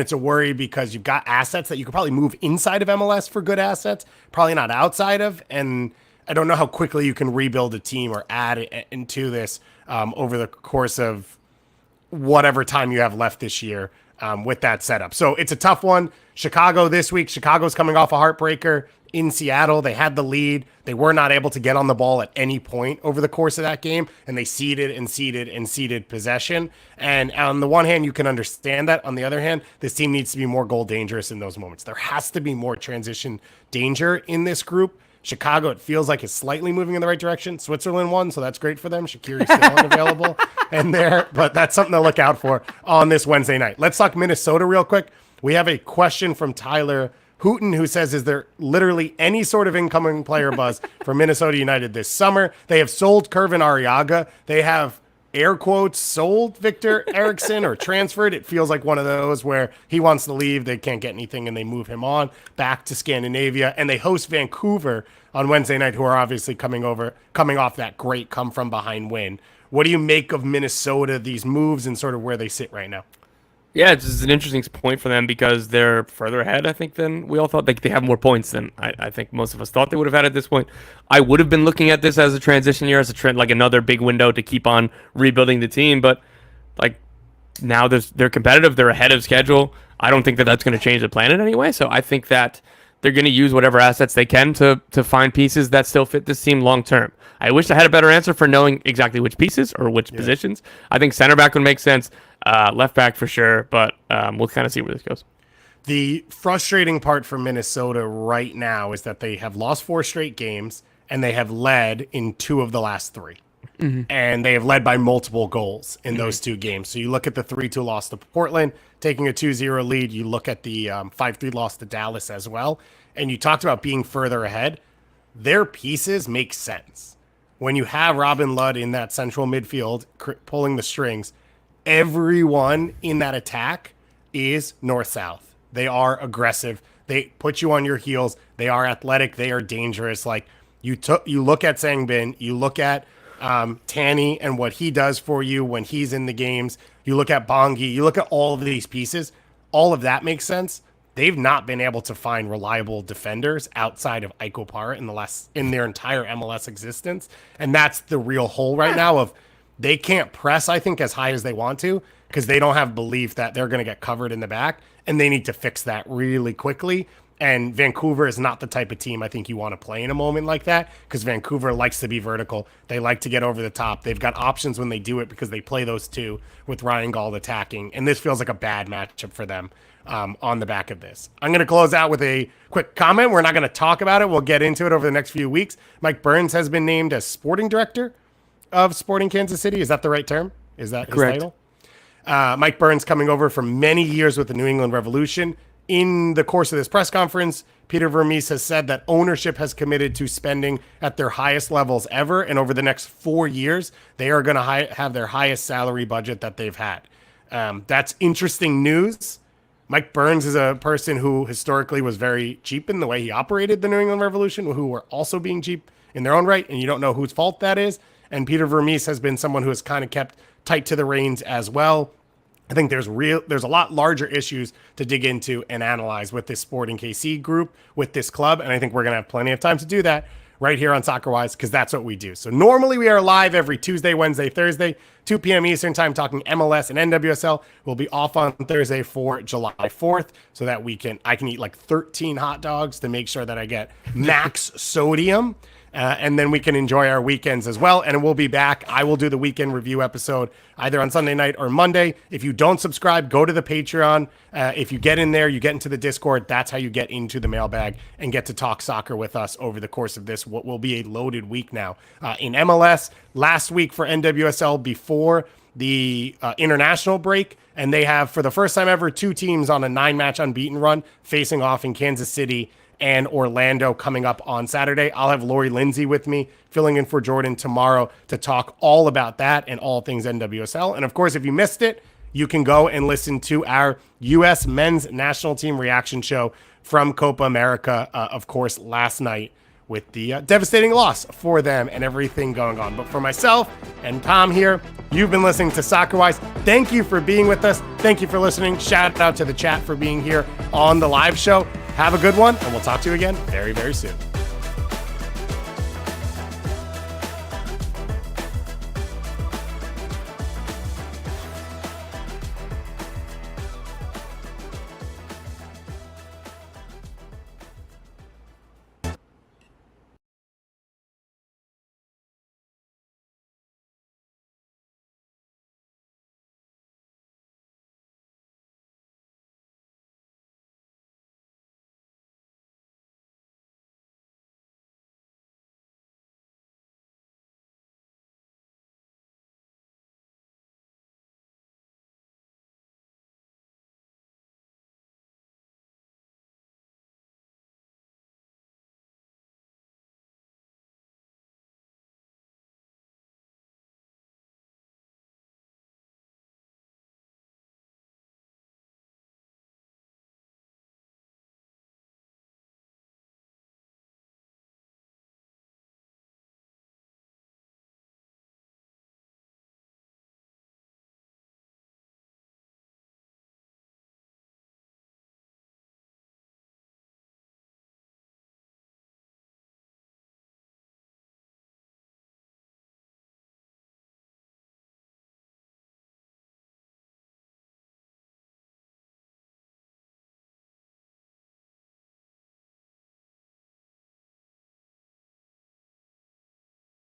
it's a worry because you've got assets that you could probably move inside of MLS for good assets, probably not outside of. And I don't know how quickly you can rebuild a team or add into this over the course of whatever time you have left this year. With that setup. So it's a tough one. Chicago this week. Chicago's coming off a heartbreaker in Seattle. They had the lead. They were not able to get on the ball at any point over the course of that game, and they ceded possession. And on the one hand, you can understand that. On the other hand, this team needs to be more goal dangerous in those moments. There has to be more transition danger in this group. Chicago, it feels like, is slightly moving in the right direction. Switzerland won, so that's great for them. Shaqiri's still unavailable and there, but that's something to look out for on this Wednesday night. Let's talk Minnesota real quick. We have a question from Tyler Hooten, who says, is there literally any sort of incoming player buzz for Minnesota United this summer? They have sold Kervin Arriaga. They have, air quotes, sold Victor Eriksson or transferred. It feels like one of those where he wants to leave, they can't get anything, and they move him on back to Scandinavia. And they host Vancouver on Wednesday night, who are obviously coming off that great come-from-behind win. What do you make of Minnesota, these moves, and sort of where they sit right now? Yeah, it's just an interesting point for them because they're further ahead, I think, than we all thought. They have more points than I think most of us thought they would have had at this point. I would have been looking at this as a transition year, as a trend, like another big window to keep on rebuilding the team. But like now they're competitive, they're ahead of schedule. I don't think that that's going to change the plan in any way. So I think that they're going to use whatever assets they can to find pieces that still fit this team long term. I wish I had a better answer for knowing exactly which pieces or which positions. I think center back would make sense. Left back for sure, but we'll kind of see where this goes. The frustrating part for Minnesota right now is that they have lost 4 straight games and they have led in 2 of the last 3. Mm-hmm. And they have led by multiple goals in those 2 games. So you look at the 3-2 loss to Portland, taking a 2-0 lead. You look at the 5-3 loss to Dallas as well. And you talked about being further ahead. Their pieces make sense. When you have Robin Ludd in that central midfield pulling the strings, everyone in that attack is north-south. They are aggressive. They put you on your heels. They are athletic. They are dangerous. Like you look at Sangbin, you look at Tanny and what he does for you when he's in the games. You look at Bongi. You look at all of these pieces. All of that makes sense. They've not been able to find reliable defenders outside of Iko Para in their entire MLS existence, and that's the real hole right now. Of they can't press, I think, as high as they want to because they don't have belief that they're going to get covered in the back, and they need to fix that really quickly. And Vancouver is not the type of team I think you want to play in a moment like that because Vancouver likes to be vertical. They like to get over the top. They've got options when they do it because they play those 2 with Ryan Gauld attacking, and this feels like a bad matchup for them on the back of this. I'm going to close out with a quick comment. We're not going to talk about it. We'll get into it over the next few weeks. Mike Burns has been named as sporting director of Sporting Kansas City. Is that the right term? Is that correct? His title? Mike Burns coming over from many years with the New England Revolution. In the course of this press conference, Peter Vermes has said that ownership has committed to spending at their highest levels ever, and over the next 4 years, they are going to have their highest salary budget that they've had. That's interesting news. Mike Burns is a person who historically was very cheap in the way he operated the New England Revolution, who were also being cheap in their own right, and you don't know whose fault that is. And Peter Vermes has been someone who has kind of kept tight to the reins as well. I think there's a lot larger issues to dig into and analyze with this Sporting KC group, with this club, and I think we're going to have plenty of time to do that right here on Soccerwise because that's what we do. So normally we are live every Tuesday, Wednesday, Thursday, 2 p.m. Eastern time talking MLS and NWSL. We'll be off on Thursday for July 4th so that I can eat like 13 hot dogs to make sure that I get max sodium. And then we can enjoy our weekends as well. And we'll be back. I will do the weekend review episode either on Sunday night or Monday. If you don't subscribe, go to the Patreon. If you get in there, you get into the Discord. That's how you get into the mailbag and get to talk soccer with us over the course of this, what will be a loaded week now. In MLS, last week for NWSL before the international break. And they have, for the first time ever, 2 teams on a 9-match unbeaten run facing off in Kansas City and Orlando coming up on Saturday. I'll have Lori Lindsay with me, filling in for Jordan tomorrow to talk all about that and all things NWSL. And of course, if you missed it, you can go and listen to our U.S. men's national team reaction show from Copa America, of course, last night with the devastating loss for them and everything going on. But for myself and Tom here, you've been listening to Soccerwise. Thank you for being with us. Thank you for listening. Shout out to the chat for being here on the live show. Have a good one, and we'll talk to you again very, very soon.